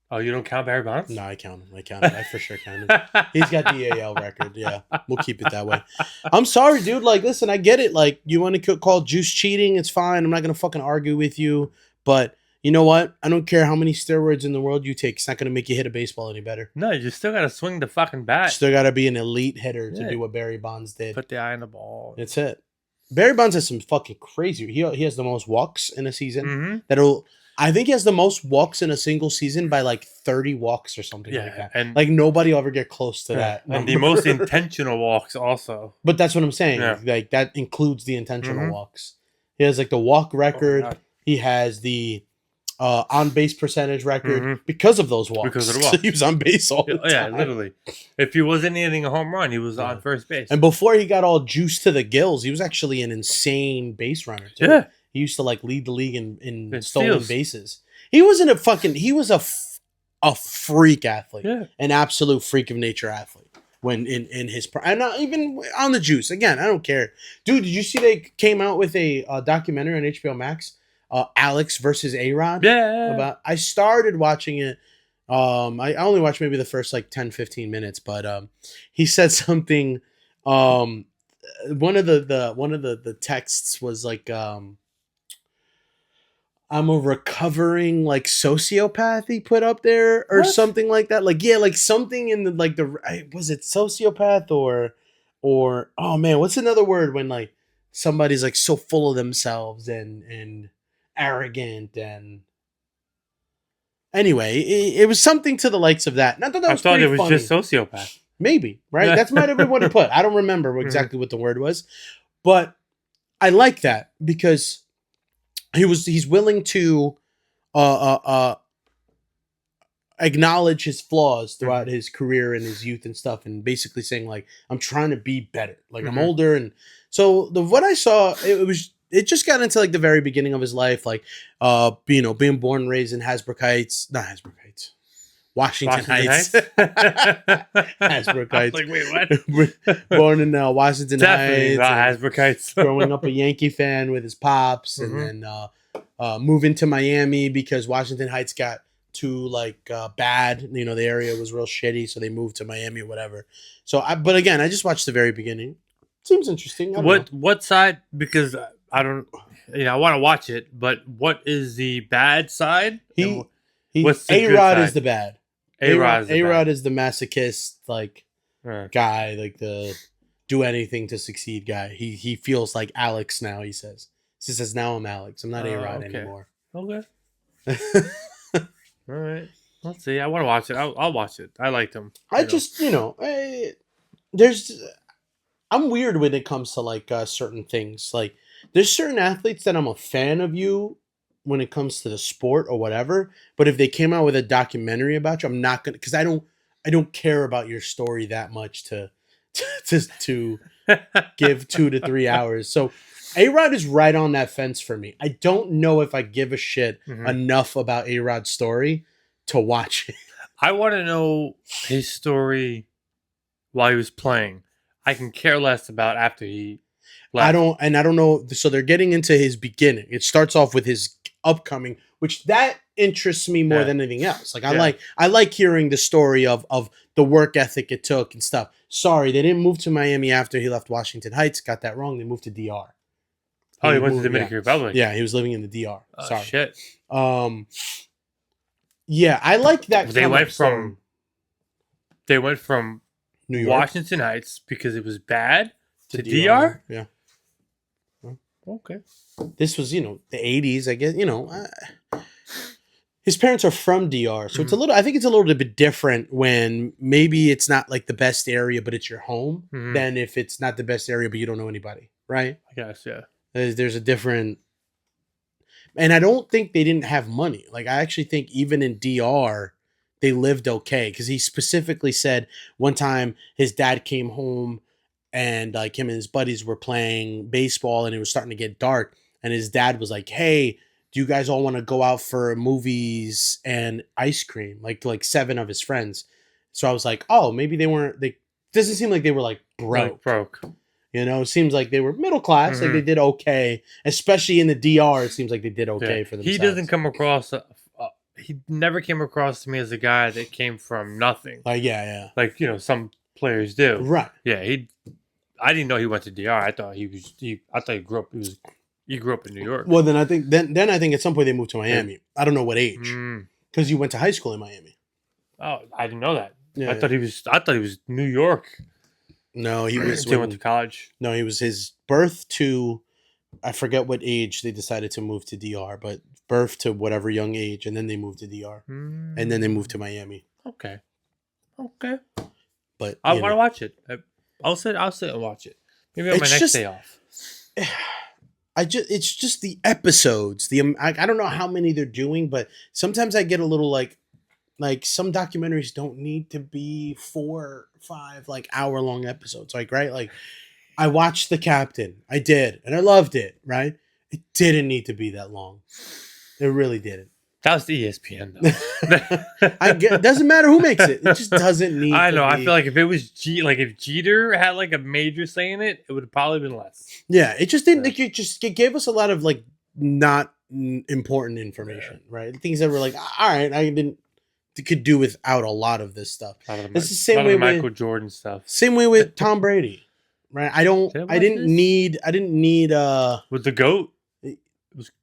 S2: Oh, you don't count Barry Bonds?
S3: No, I count him. I for sure count him. He's got the AL record. Yeah, we'll keep it that way. I'm sorry, dude. Like, listen, I get it. Like, you want to call juice cheating? It's fine. I'm not gonna fucking argue with you. But you know what? I don't care how many steroids in the world you take. It's not gonna make you hit a baseball any better.
S2: No, you still gotta swing the fucking bat.
S3: Still gotta be an elite hitter to do what Barry Bonds did.
S2: Put the eye on the ball.
S3: That's it. Barry Bonds has some fucking crazy. He has the most walks in a season.
S2: Mm-hmm.
S3: I think he has the most walks in a single season by like 30 walks or something like that.
S2: And
S3: like nobody will ever get close to that.
S2: And the most intentional walks also.
S3: But that's what I'm saying.
S2: Yeah.
S3: Like that includes the intentional walks. He has like the walk record.
S2: Oh,
S3: he has the on base percentage record because of those walks.
S2: Because of the walks.
S3: He was on base all the time.
S2: Yeah, literally. If he wasn't hitting a home run, he was on first base.
S3: And before he got all juiced to the gills, he was actually an insane base runner too.
S2: Yeah.
S3: He used to like lead the league in stolen
S2: steals.
S3: bases. He wasn't a fucking. He was a freak athlete, an absolute freak of nature athlete. When in his and not even on the juice again. I don't care, dude. Did you see they came out with a documentary on HBO Max? Alex versus A-Rod.
S2: Yeah.
S3: I started watching it. I only watched maybe the first like 10, 15 minutes, but he said something. One of the texts was like. I'm a recovering like sociopath he put up there or something like that. Like, yeah, like something in was it sociopath or oh man, what's another word when like somebody's like so full of themselves and arrogant and anyway, it was something to the likes of that. And I thought that was
S2: it was
S3: funny.
S2: Just sociopath.
S3: Maybe, right? That's might have been what he put. I don't remember exactly what the word was, but I like that because he's willing to acknowledge his flaws throughout his career and his youth and stuff, and basically saying like, I'm trying to be better. Like I'm older, and so what I saw, it just got into like the very beginning of his life, like being born and raised in Washington Heights. Hasbrook Heights.
S2: Like, wait, what?
S3: Born in Washington
S2: Definitely
S3: Heights.
S2: not Hasbrook Heights.
S3: Growing up a Yankee fan with his pops, and then moving to Miami because Washington Heights got too bad. You know, the area was real shitty, so they moved to Miami or whatever. So, but again, I just watched the very beginning. Seems interesting.
S2: What side? Because I don't. I want to watch it, but what is the bad side? What's the
S3: A-Rod is the bad.
S2: A-Rod
S3: is the masochist, guy, like the do anything to succeed guy. He feels like Alex now. He says now I'm Alex. I'm not A-Rod anymore.
S2: Okay. All right. Let's see. I want to watch it. I'll watch it. I liked him.
S3: I'm weird when it comes to certain things. Like there's certain athletes that I'm a fan of you when it comes to the sport or whatever, but if they came out with a documentary about you, I'm not gonna, because I don't care about your story that much to give 2 to 3 hours. So A-Rod is right on that fence for me. I don't know if I give a shit enough about A-Rod's story to watch it.
S2: I want to know his story while he was playing. I can care less about after he left.
S3: I don't know. So they're getting into his beginning. It starts off with his upcoming, which that interests me more than anything else. Like I like hearing the story of the work ethic it took and stuff. Sorry, they didn't move to Miami after he left Washington Heights. Got that wrong. They moved to DR.
S2: He went to the Dominican Republic.
S3: Yeah, he was living in the DR.
S2: Oh,
S3: Sorry.
S2: Shit.
S3: Yeah, I like that.
S2: They went from
S3: New York,
S2: Washington Heights because it was bad to DR.
S3: Yeah.
S2: Okay.
S3: This was, the 80s, I guess, his parents are from DR. So I think it's a little bit different when maybe it's not like the best area, but it's your home than if it's not the best area, but you don't know anybody. Right.
S2: I guess. Yeah.
S3: There's a different, and I don't think they didn't have money. Like, I actually think even in DR, they lived okay, because he specifically said one time his dad came home and like him and his buddies were playing baseball and it was starting to get dark, and his dad was like, "Hey, do you guys all want to go out for movies and ice cream?" Like 7 of his friends. So I was like, "Oh, maybe they weren't. They doesn't seem like they were like broke. You know, it seems like they were middle class. Like they did okay, especially in the DR. It seems like they did okay for themselves."
S2: He doesn't come across. He never came across to me as a guy that came from nothing.
S3: Like yeah.
S2: Like some players do.
S3: Right.
S2: Yeah. I didn't know he went to DR. I thought he grew up. He grew up in New York.
S3: Well, then I think at some point they moved to Miami. Yeah. I don't know what age, because you went to high school in Miami.
S2: Oh, I didn't know that.
S3: Yeah,
S2: I thought he was New York.
S3: No, he was.
S2: He went to college.
S3: No, he was his birth to. I forget what age they decided to move to DR, but birth to whatever young age, and then they moved to DR, and then they moved to Miami.
S2: Okay.
S3: But
S2: I want to watch it. I'll sit and watch it. Maybe on my next day off.
S3: It's just the episodes. I don't know how many they're doing, but sometimes I get a little like some documentaries don't need to be 4 or 5 like hour-long episodes. Like, right? Like I watched The Captain. I did, and I loved it, right? It didn't need to be that long. It really didn't.
S2: That was the ESPN though.
S3: It doesn't matter who makes it. It just doesn't need
S2: I know.
S3: to
S2: I
S3: be.
S2: feel like if it was if Jeter had like a major say in it, it would have probably been less.
S3: Yeah, it just didn't. Like, it gave us a lot of like not important information, right? Things that were like, all right, could do without a lot of this stuff. It's the same way with
S2: Michael Jordan stuff.
S3: Same way with Tom Brady, right? I didn't need
S2: with the GOAT.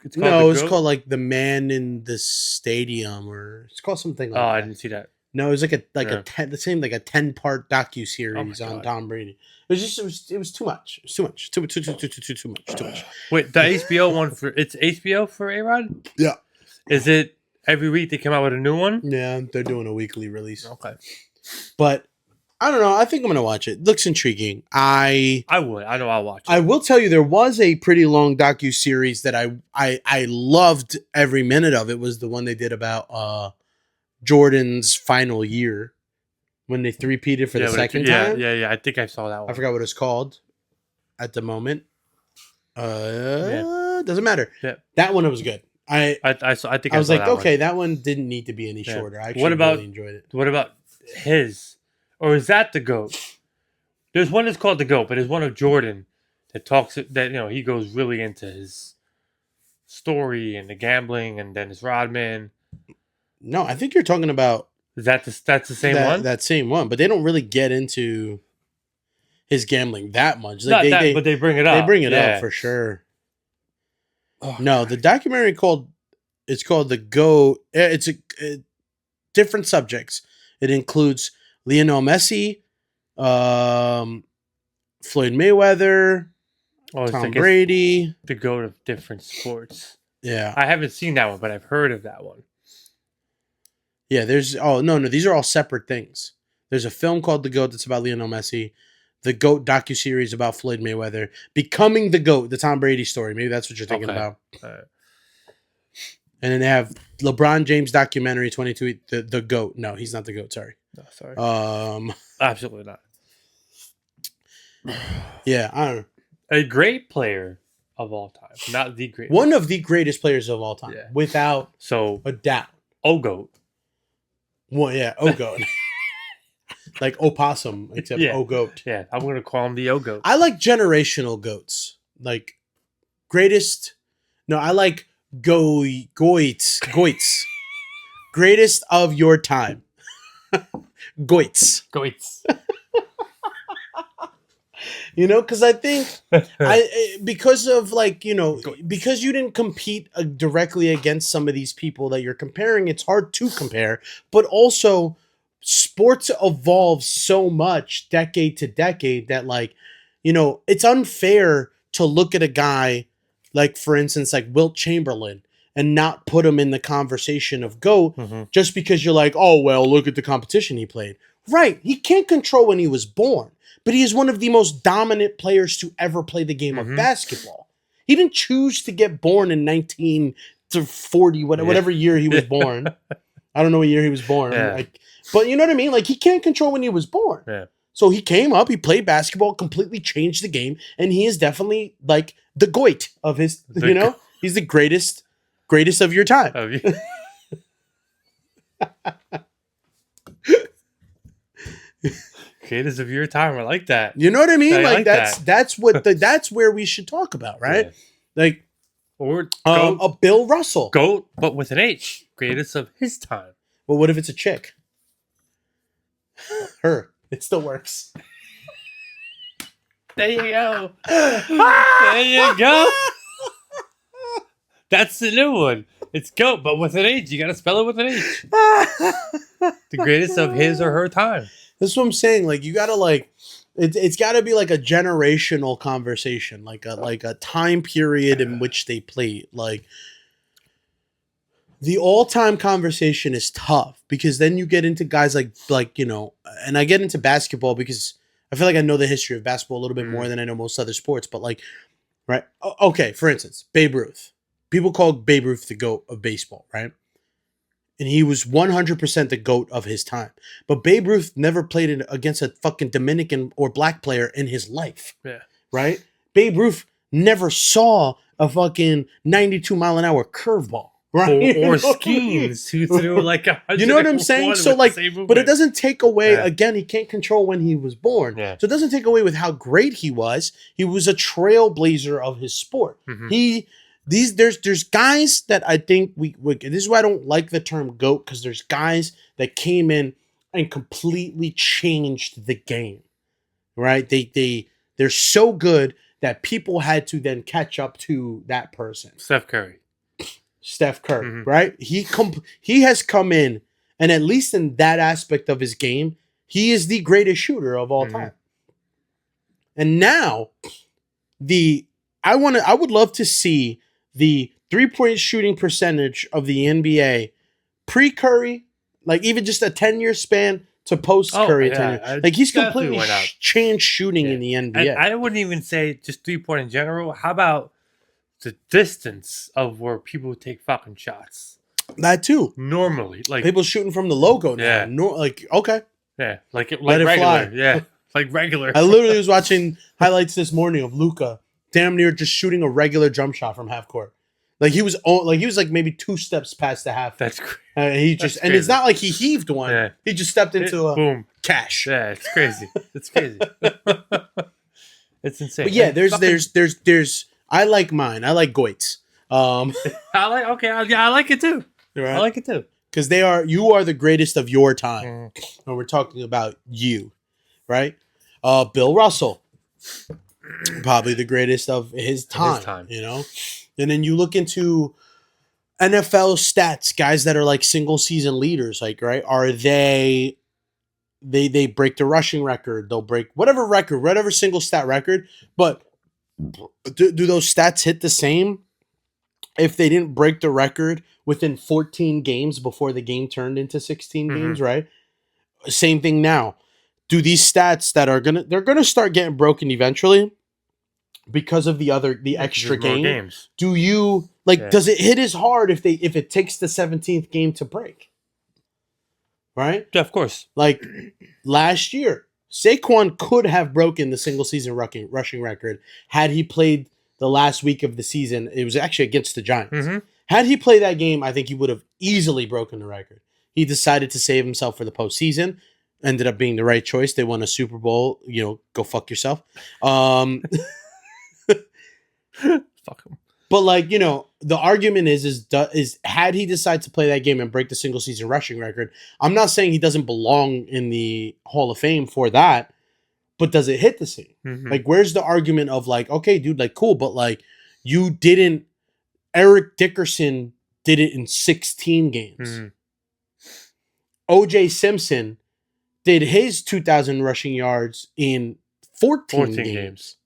S3: It's called like The Man in the Stadium, or it's called something like that.
S2: I didn't see that.
S3: No, it was like a 10-part docu-series on Tom Brady. It was too much. It was too much.
S2: Wait, the HBO one it's HBO for A-Rod?
S3: Yeah.
S2: Is it every week they come out with a new one?
S3: Yeah, they're doing a weekly release.
S2: Okay.
S3: But I don't know. I think I'm gonna watch it. Looks intriguing. I
S2: would. I know I'll watch it.
S3: I will tell you, there was a pretty long docu-series that I loved every minute of. It was the one they did about Jordan's final year when they three-peated for the second time.
S2: Yeah. I think I saw that one.
S3: I forgot what it's called at the moment. Doesn't matter.
S2: Yeah.
S3: That one was good. I was like, okay, that one didn't need to be any shorter. I actually really enjoyed it.
S2: What about his? Or is that the GOAT? There's one that's called the GOAT, but there's one of Jordan that talks that he goes really into his story and the gambling and Dennis Rodman.
S3: No, I think you're talking about
S2: that's the same one?
S3: That same one, but they don't really get into his gambling that much.
S2: But they bring it up.
S3: They bring it up for sure. Oh, no, the documentary called The GOAT. It's different subjects. It includes Lionel Messi, Floyd Mayweather, Tom Brady.
S2: The GOAT of different sports.
S3: Yeah.
S2: I haven't seen that one, but I've heard of that one.
S3: Yeah, no, these are all separate things. There's a film called The GOAT that's about Lionel Messi. The GOAT docuseries about Floyd Mayweather. Becoming the GOAT, the Tom Brady story. Maybe that's what you're thinking about. And then they have LeBron James documentary 22, the GOAT. No, he's not the GOAT, sorry.
S2: No, sorry. Absolutely not.
S3: Yeah, I don't know.
S2: A great player of all time. Not the greatest.
S3: One of the greatest players of all time.
S2: Yeah.
S3: Without a doubt.
S2: GOAT.
S3: Well, yeah, GOAT. Like opossum, except GOAT.
S2: Yeah, I'm going to call him the GOAT.
S3: I like generational GOATs. Like greatest. No, I like goits. Greatest of your time. Goits. Because I think because of because you didn't compete directly against some of these people that you're comparing, it's hard to compare. But also, sports evolve so much decade to decade that it's unfair to look at a guy like, for instance, like Wilt Chamberlain and not put him in the conversation of GOAT just because you're like, oh, well, look at the competition he played. Right. He can't control when he was born, but he is one of the most dominant players to ever play the game of basketball. He didn't choose to get born in 1940, whatever year he was born. I don't know what year he was born.
S2: Yeah.
S3: But you know what I mean? Like, he can't control when he was born.
S2: Yeah.
S3: So he came up, he played basketball, completely changed the game, and he is definitely like the GOAT of his, he's the greatest of your time.
S2: Greatest of your time. I like that.
S3: You know what I mean?
S2: Like
S3: that's where we should talk about, right?
S2: Yeah.
S3: Like,
S2: or
S3: a Bill Russell.
S2: GOAT, but with an H. Greatest of his time.
S3: Well, what if it's a chick? Her. It still works.
S2: There you go. There you go. That's the new one. It's GOAT, but with an H. You got to spell it with an H. The greatest of his or her time.
S3: That's what I'm saying. Like, you got to, like, it's got to be like a generational conversation, like a time period in which they played. Like, the all-time conversation is tough because then you get into guys like and I get into basketball because I feel like I know the history of basketball a little bit more than I know most other sports. But like, right? Okay, for instance, Babe Ruth. People call Babe Ruth the GOAT of baseball, right? And he was 100% the GOAT of his time. But Babe Ruth never played against a fucking Dominican or black player in his life.
S2: Yeah.
S3: Right? Babe Ruth never saw a fucking 92-mile-an-hour curveball. Right?
S2: Or schemes who threw like a
S3: you know what I'm saying? So like, but it doesn't take away, again, he can't control when he was born.
S2: Yeah.
S3: So it doesn't take away with how great he was. He was a trailblazer of his sport.
S2: Mm-hmm.
S3: There's guys that I think we this is why I don't like the term GOAT, because there's guys that came in and completely changed the game. Right? They're so good that people had to then catch up to that person. Steph Curry, right? He has come in, and at least in that aspect of his game, he is the greatest shooter of all time. And now, I would love to see the 3-point shooting percentage of the NBA pre-Curry, like even just a 10-year span to post-Curry. Like, he's completely changed shooting in the NBA.
S2: And I wouldn't even say just 3-point in general. How about the distance of where people take fucking shots?
S3: That too.
S2: Normally, like
S3: people shooting from the logo now.
S2: Yeah.
S3: Like, okay.
S2: Yeah. Like
S3: let it
S2: regular.
S3: fly.
S2: Yeah. Like regular.
S3: I literally was watching highlights this morning of Luka damn near just shooting a regular jump shot from half court. Like, he was like maybe 2 steps past the half.
S2: That's crazy.
S3: And it's not like he heaved one.
S2: Yeah.
S3: He just stepped into a
S2: boom
S3: cash.
S2: Yeah, it's crazy. It's crazy. It's insane.
S3: But yeah, there's I like mine. I like Goits.
S2: I like it too.
S3: Right?
S2: I like it too.
S3: Because you are the greatest of your time. When we're talking about you, right? Bill Russell, probably the greatest of his time. You know? And then you look into NFL stats, guys that are like single season leaders, like, right? Are they break the rushing record, they'll break whatever single stat record, but do those stats hit the same if they didn't break the record within 14 games before the game turned into 16 games, right? Same thing now. Do these stats that they're gonna start getting broken eventually because of the extra games? Do you does it hit as hard if it takes the 17th game to break? Right?
S2: Yeah, of course.
S3: Like last year, Saquon could have broken the single season rushing record had he played the last week of the season. It was actually against the Giants. Had he played that game, I think he would have easily broken the record. He decided to save himself for the postseason. Ended up being the right choice. They won a Super Bowl. Go fuck yourself.
S2: Fuck him.
S3: But the argument is had he decided to play that game and break the single season rushing record, I'm not saying he doesn't belong in the Hall of Fame for that, but does it hit the same? Like, where's the argument of like, okay, dude, like, cool, but like, you didn't. Eric Dickerson did it in 16 games. O.J. Simpson did his 2,000 rushing yards in 14 games.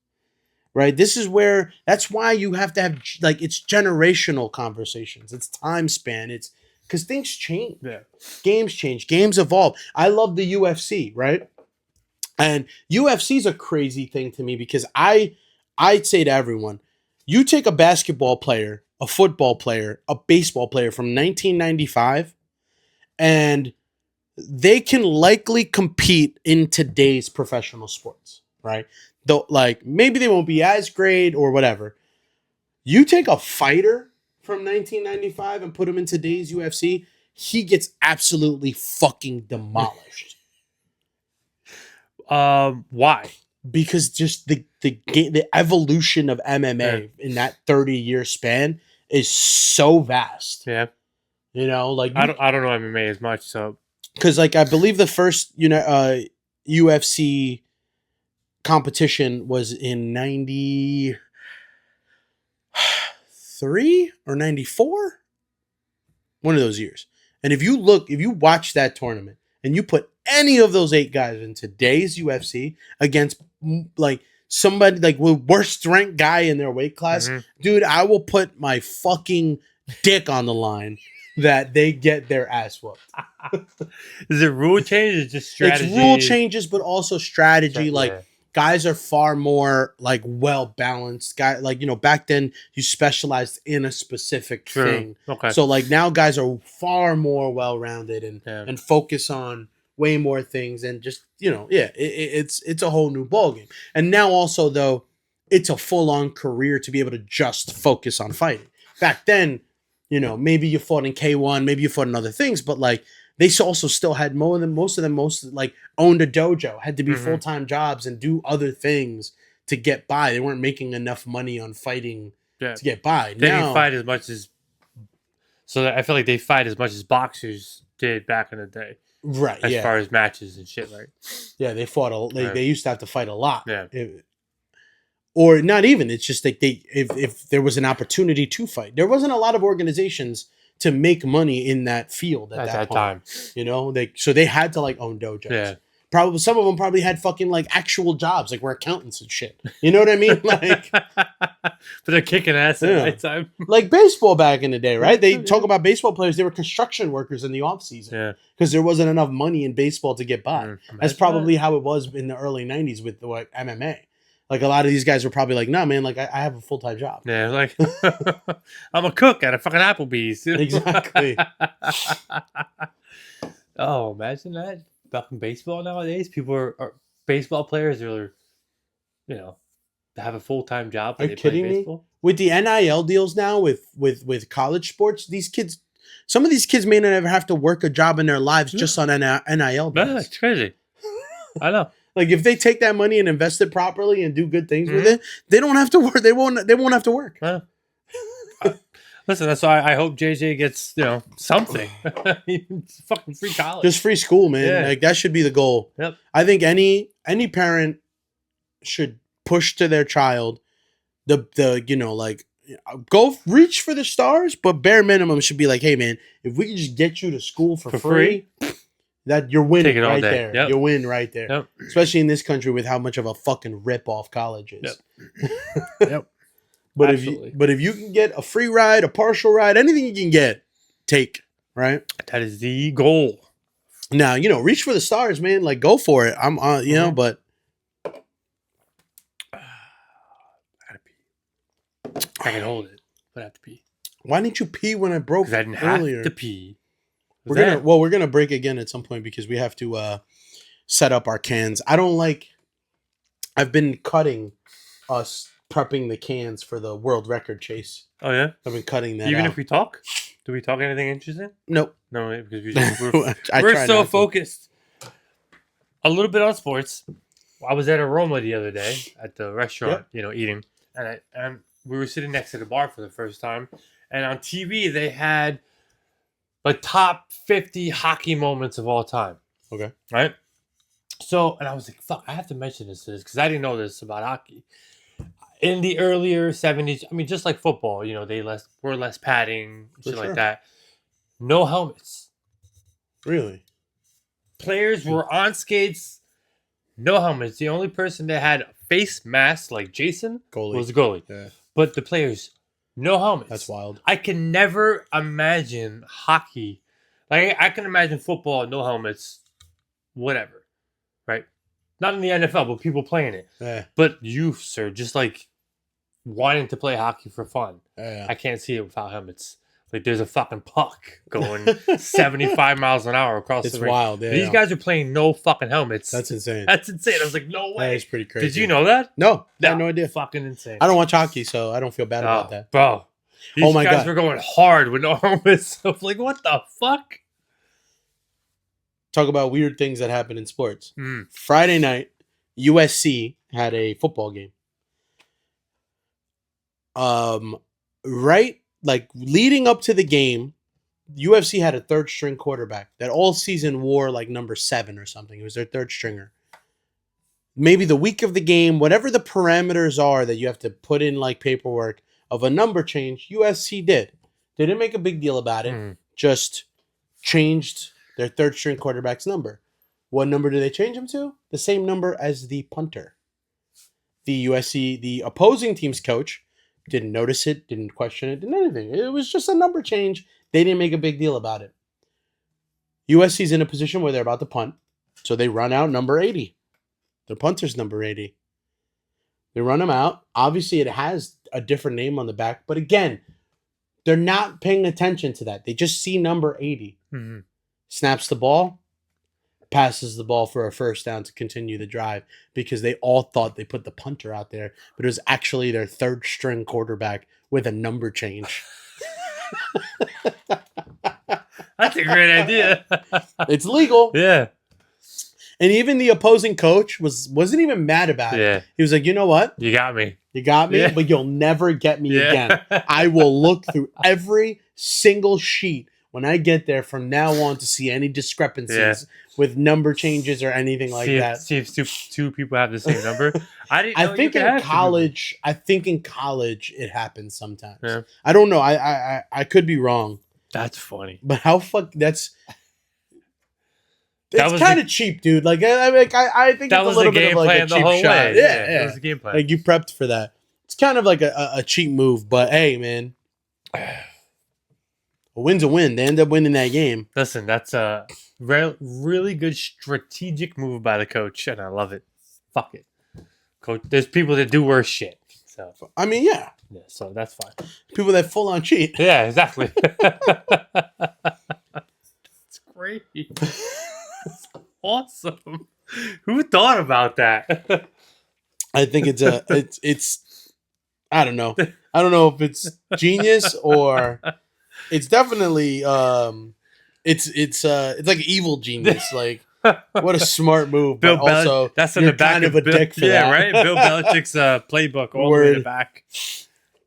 S3: Right? That's why you have to have, like, it's generational conversations. It's time span. It's because things change.
S2: Yeah.
S3: Games change. Games evolve. I love the UFC, right? And UFC is a crazy thing to me because I'd say to everyone, you take a basketball player, a football player, a baseball player from 1995, and they can likely compete in today's professional sports, right? Though, like, maybe they won't be as great or whatever. You take a fighter from 1995 and put him in today's UFC, he gets absolutely fucking demolished.
S2: Why?
S3: Because just the evolution of MMA in that 30-year span is so vast.
S2: Yeah.
S3: You know, like
S2: I don't know MMA as much, so
S3: because like I believe the first UFC competition was in 93 or 94, one of those years. And if you watch that tournament and you put any of those 8 guys in today's UFC against like somebody like the worst ranked guy in their weight class, dude, I will put my fucking dick on the line that they get their ass whooped.
S2: Is it rule changes or just strategy?
S3: It's rule changes, but also strategy. Like guys are far more like well balanced. Guy, like, you know, back then you specialized in a specific thing.
S2: Okay.
S3: So like now guys are far more well rounded and focus on way more things and just, you know, it's a whole new ballgame. And now also though, it's a full on career to be able to just focus on fighting. Back then, you know, maybe you fought in K1, maybe you fought in other things, but like they also still had most of them like owned a dojo, had to be full-time jobs and do other things to get by. They weren't making enough money on fighting to get by.
S2: They didn't fight as much as, so I feel like they fight as much as boxers did back in the day.
S3: Right.
S2: As far as matches and shit, right?
S3: Yeah, they fought they used to have to fight a lot.
S2: Yeah.
S3: Or not even. It's just like if there was an opportunity to fight. There wasn't a lot of organizations to make money in that field at that time. You know, they had to like own dojos.
S2: Yeah.
S3: Probably some of them probably had fucking like actual jobs, like we're accountants and shit. You know what I mean? Like,
S2: but they're kicking ass at night time.
S3: Like baseball back in the day, right? They talk about baseball players. They were construction workers in the off season because there wasn't enough money in baseball to get by. That's probably how it was in the early '90s with like MMA. Like a lot of these guys were probably like, "No, man, like I have a full-time job."
S2: Yeah, like I'm a cook at a fucking Applebee's.
S3: Exactly.
S2: Oh, imagine that. Fucking baseball nowadays. People are baseball players are, you know, have a full-time job.
S3: Are you kidding me? With the NIL deals now with college sports, some of these kids may not ever have to work a job in their lives just on NIL deals.
S2: That's crazy. I know.
S3: Like if they take that money and invest it properly and do good things with it, they don't have to work. They won't have to work.
S2: Listen, that's why I hope JJ gets, you know, something. Fucking free college.
S3: Just free school, man. Yeah. Like that should be the goal.
S2: Yep.
S3: I think any parent should push to their child the you know, like go reach for the stars, but bare minimum should be like, hey man, if we can just get you to school for free. That you're winning right there. Yep. You win right there. Yep. Especially in this country with how much of a fucking rip-off college is.
S2: Yep.
S3: But if you can get a free ride, a partial ride, anything you can get, take, right?
S2: That is the goal.
S3: Now, you know, reach for the stars, man. Like go for it. I'm you know, but
S2: I gotta pee. I can hold it, but I have to pee.
S3: Why didn't you pee when I broke
S2: I didn't have to pee.
S3: We're gonna break again at some point because we have to set up our cans. I've been cutting us prepping the cans for the world record chase.
S2: Oh yeah?
S3: I've been cutting that
S2: Even
S3: out.
S2: if we talk? Do we talk anything interesting?
S3: Nope.
S2: No, because we're so focused. A little bit on sports. I was at Aroma the other day at the restaurant, you know, eating. And we were sitting next to the bar for the first time. And on TV they had the top 50 hockey moments of all time.
S3: Okay.
S2: Right? So, and I was like, fuck, I have to mention this because I didn't know this about hockey. In the earlier 70s, I mean, just like football, you know, they were less padding, shit like that. No helmets.
S3: Really?
S2: Players were on skates, no helmets. The only person that had a face mask, like Jason, was the goalie. Yeah. But the players, no helmets.
S3: That's wild.
S2: I can never imagine hockey. Like, I can imagine football, no helmets, whatever. Right? Not in the NFL, but people playing it.
S3: Yeah.
S2: But you, sir, just like wanting to play hockey for fun.
S3: Yeah.
S2: I can't see it without helmets. Like there's a fucking puck going 75 miles an hour across
S3: It's
S2: the ring.
S3: wild. Yeah,
S2: These guys are playing no fucking helmets.
S3: That's insane.
S2: That's insane. I was like, no way.
S3: That is pretty crazy.
S2: Did you know that?
S3: No, I had no idea.
S2: Fucking insane.
S3: I don't watch hockey, so I don't feel bad about that.
S2: Bro. These
S3: my
S2: guys
S3: God.
S2: were going hard with no helmets. I was like, what the fuck?
S3: Talk about weird things that happen in sports.
S2: Mm.
S3: Friday night, USC had a football game. Right, like leading up to the game, UFC had a third string quarterback that all season wore like number 7 or something. It was their third stringer. Maybe the week of the game, whatever the parameters are that you have to put in like paperwork of a number change, USC did. They didn't make a big deal about it. Just changed their third string quarterback's number. What number did they change him to? The same number as the punter. The opposing team's coach didn't notice it, didn't question it, didn't anything. It was just a number change. They didn't make a big deal about it. USC's in a position where they're about to punt, so they run out number 80. Their punter's number 80. They run him out. Obviously, it has a different name on the back, but again, they're not paying attention to that. They just see number 80.
S2: Mm-hmm.
S3: Snaps the ball, passes the ball for a first down to continue the drive because they all thought they put the punter out there, but it was actually their third string quarterback with a number change.
S2: That's a great idea.
S3: It's legal.
S2: Yeah.
S3: And even the opposing coach wasn't even mad about it.
S2: Yeah.
S3: He was like, you know what?
S2: You got me.
S3: You got me,
S2: Yeah.
S3: but you'll never get me
S2: Yeah.
S3: again. I will look through every single sheet when I get there from now on to see any discrepancies with number changes or anything like that.
S2: See if two people have the same number. I didn't. Know
S3: I think
S2: you could
S3: in
S2: have
S3: college, it happens sometimes.
S2: Yeah.
S3: I don't know. I could be wrong.
S2: That's funny.
S3: But how that's
S2: That
S3: it's
S2: was
S3: kind of cheap, dude. Like I think
S2: that
S3: it's
S2: was
S3: a little
S2: the
S3: bit
S2: game
S3: of like
S2: plan
S3: a
S2: the
S3: cheap
S2: whole
S3: shot.
S2: way.
S3: Yeah.
S2: It was the game plan.
S3: Like you prepped for that. It's kind of like a cheap move, but hey, man, a win's a win. They end up winning that game.
S2: Listen, that's a really good strategic move by the coach, and I love it. Fuck it, coach. There's people that do worse shit. So
S3: I mean, yeah,
S2: so that's fine.
S3: People that full on cheat.
S2: Yeah, exactly. It's great. It's awesome. Who thought about that?
S3: I think it's I don't know. I don't know if it's genius or it's definitely it's like evil genius. Like what a smart move.
S2: Bill
S3: but also
S2: that's in
S3: you're
S2: the back
S3: kind of a
S2: Bill,
S3: dick for
S2: yeah,
S3: that.
S2: right? Bill Belichick's playbook all the way in the back.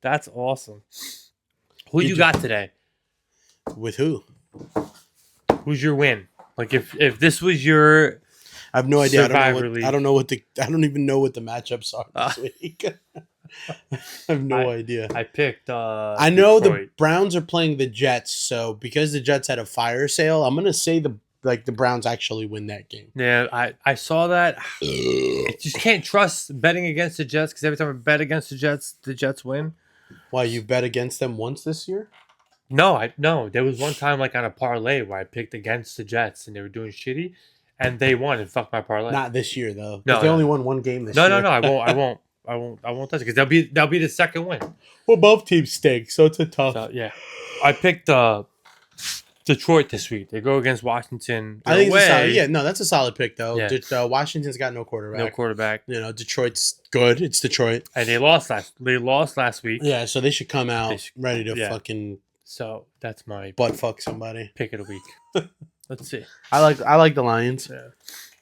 S2: That's awesome. Who you got today?
S3: With who?
S2: Who's your win? Like if this was your
S3: I have no idea. I don't even know what the matchups are this week. I have no idea.
S2: I picked
S3: I know
S2: Detroit.
S3: the Browns are playing the Jets, so because the Jets had a fire sale, I'm gonna say the Browns actually win that game.
S2: Yeah, I saw that. I just can't trust betting against the Jets because every time I bet against the Jets win.
S3: Why, you bet against them once this year?
S2: No. There was one time like on a parlay where I picked against the Jets and they were doing shitty, and they won and fucked my parlay.
S3: Not this year though.
S2: No,
S3: they only won one game this
S2: No,
S3: year.
S2: no. I won't touch it because that'll be the second win.
S3: Well, both teams stink, so it's a tough.
S2: So, yeah, I picked Detroit this week. They go against Washington.
S3: I think that's a solid pick though.
S2: Yeah.
S3: Washington's got no quarterback.
S2: No quarterback.
S3: You know, Detroit's good. It's Detroit,
S2: and they lost last week.
S3: Yeah, so they should come out ready to fucking.
S2: So that's my
S3: butt fuck somebody.
S2: Pick of the week. Let's see.
S3: I like the Lions.
S2: Yeah.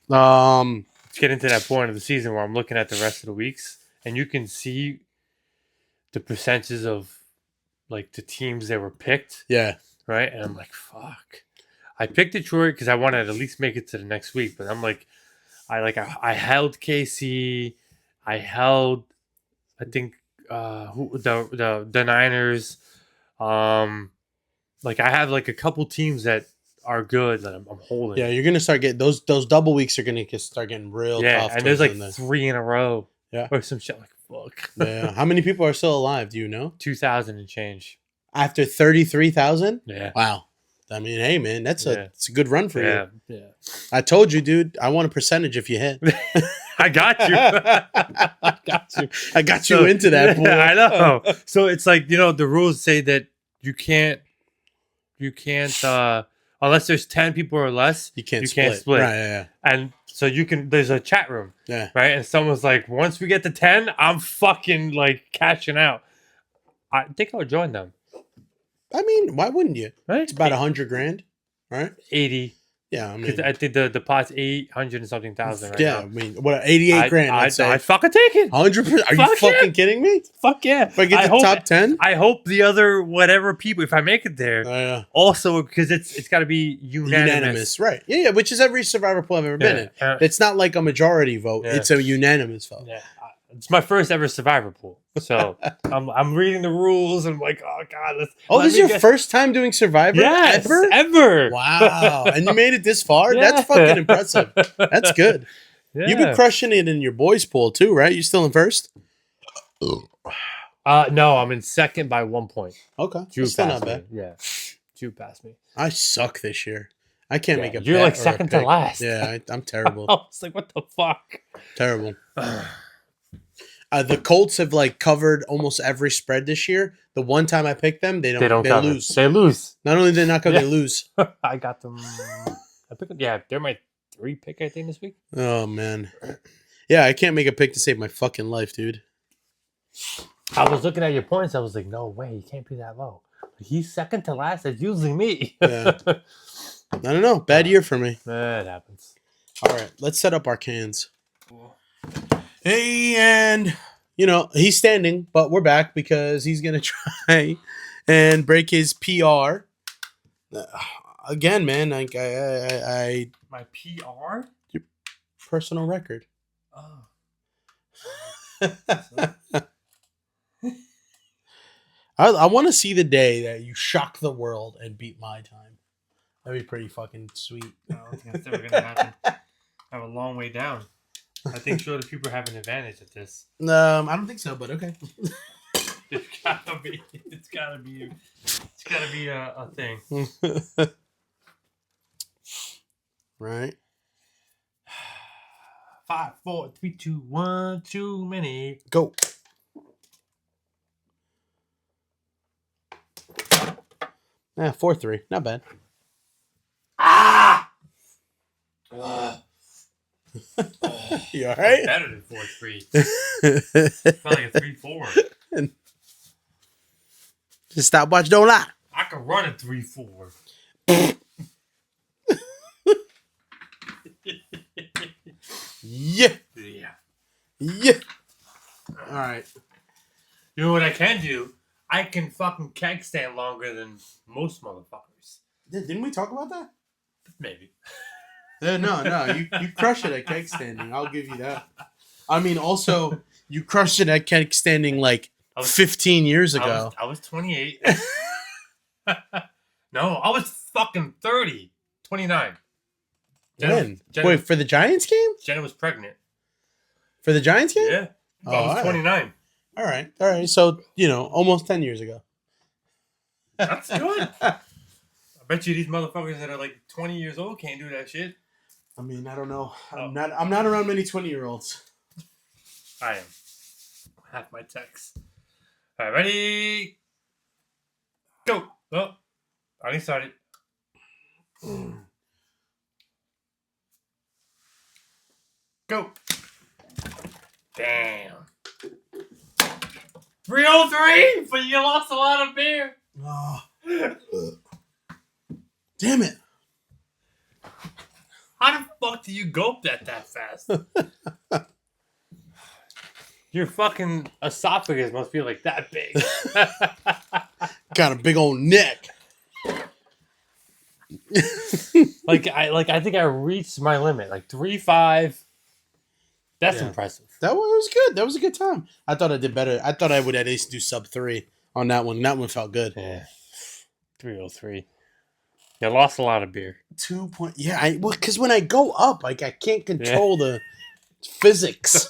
S3: Let's
S2: get into that point of the season where I'm looking at the rest of the weeks, and you can see the percentages of like the teams that were picked.
S3: Yeah.
S2: Right, and I'm like, fuck. I picked Detroit because I wanted to at least make it to the next week, but I'm like, I held KC, I held, I think, the Niners. Like I have like a couple teams that are good that I'm holding.
S3: Yeah, you're gonna start getting those double weeks are gonna start getting real tough.
S2: Yeah, and there's like 3 in a row.
S3: Yeah,
S2: or some shit like fuck.
S3: Yeah, how many people are still alive? Do you know?
S2: 2,000 and change.
S3: After 33,000?
S2: Yeah.
S3: Wow. I mean, hey man, it's a good run for you.
S2: Yeah.
S3: I told you, dude. I want a percentage if you hit.
S2: I got you.
S3: I got you into that.
S2: Yeah, I know. So it's like, the rules say that you can't you can't unless there's 10 people or less.
S3: You can't
S2: split.
S3: Right, yeah.
S2: And so you can. There's a chat room.
S3: Yeah.
S2: Right. And someone's like, once we get to 10, I'm fucking like cashing out. I think I'll join them.
S3: I mean, why wouldn't you?
S2: Right.
S3: It's about $100,000, right?
S2: 80.
S3: Yeah, I mean,
S2: because I think the pot's 800 and something thousand right now.
S3: I mean, what 88 grand? I'd say.
S2: I'd fucking take it.
S3: 100%. Are you fucking kidding me?
S2: Fuck yeah!
S3: If I get the top 10,
S2: I hope the other whatever people, if I make it there, also because it's got to be unanimous,
S3: right? Yeah, which is every Survivor pool I've ever been in. It's not like a majority vote; it's a unanimous vote.
S2: Yeah, it's my first ever Survivor pool, so I'm reading the rules and I'm like, oh god,
S3: this is your first time doing Survivor?
S2: Yes, ever.
S3: Wow, and you made it this far? Yeah. That's fucking impressive. That's good. Yeah. You've been crushing it in your boys pool too, right? You still in first?
S2: No, I'm in second by 1 point.
S3: Okay,
S2: Drew
S3: still
S2: passed
S3: not bad.
S2: Me. Yeah, Drew passed me.
S3: I suck this year. I can't make a.
S2: You're like second to last.
S3: Yeah, I'm terrible.
S2: I was like, what the fuck?
S3: Terrible. The Colts have like covered almost every spread this year. The one time I picked them, they lose.
S2: They lose.
S3: Not only did they not cover, they lose.
S2: I got them. I picked them. Yeah, they're my 3 pick, I think, this week.
S3: Oh man. Yeah, I can't make a pick to save my fucking life, dude.
S2: I was looking at your points. I was like, no way, he can't be that low. He's second to last. It's usually me.
S3: Yeah. I don't know. Bad year for me.
S2: That happens.
S3: All right, let's set up our cans. Cool. Hey, and he's standing, but we're back because he's gonna try and break his PR. Again, man, like I
S2: my PR,
S3: your personal record.
S2: Oh.
S3: I want to see the day that you shock the world and beat my time. That'd be pretty fucking sweet.
S2: I don't think that's ever gonna happen. I have a long way down. I think sure the people have an advantage at this.
S3: I don't think so, but okay.
S2: It's gotta be a thing.
S3: Right.
S2: 5, 4, 3, 2, 1. Too many.
S3: Go. Yeah, 4-3. Not bad.
S2: Ah!
S3: You all right?
S2: Better than 4-3. Felt like a 3-4.
S3: Just stopwatch, don't lie.
S2: I can run a 3-4.
S3: Yeah. All right.
S2: You know what I can do? I can fucking keg stand longer than most motherfuckers.
S3: Didn't we talk about that?
S2: Maybe.
S3: No. You crush it at keg standing. I'll give you that. I mean, also, you crushed it at keg standing like 15 years ago.
S2: I was 28. No, I was fucking 30. 29.
S3: When? Wait, for the Giants game?
S2: Jenna was pregnant.
S3: For the Giants game?
S2: Yeah. I was 29.
S3: All right. So, almost 10 years ago.
S2: That's good. I bet you these motherfuckers that are like 20 years old can't do that shit.
S3: I mean, I don't know. I'm not around many 20-year-olds.
S2: I am. Half my text. All right, ready? Go. Oh, already started. Go. Damn. 303, but you lost a lot of beer.
S3: Oh. Damn it.
S2: How the fuck do you gulp that fast? Your fucking esophagus must be like that big.
S3: Got a big old neck.
S2: I think I reached my limit. Like 3.5. That's impressive.
S3: That one was good. That was a good time. I thought I did better. I thought I would at least do sub 3 on that one. That one felt good.
S2: Yeah. 303. You lost a lot of beer.
S3: 2 point. Yeah, because when I go up, like I can't control the physics.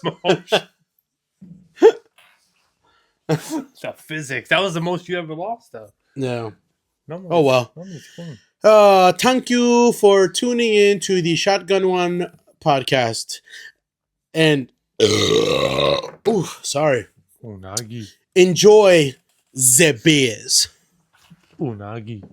S2: The physics. That was the most you ever lost, though.
S3: No.
S2: No.
S3: Oh well. Thank you for tuning in to the Shotgun One podcast. And sorry.
S2: Unagi.
S3: Enjoy the beers.
S2: Unagi.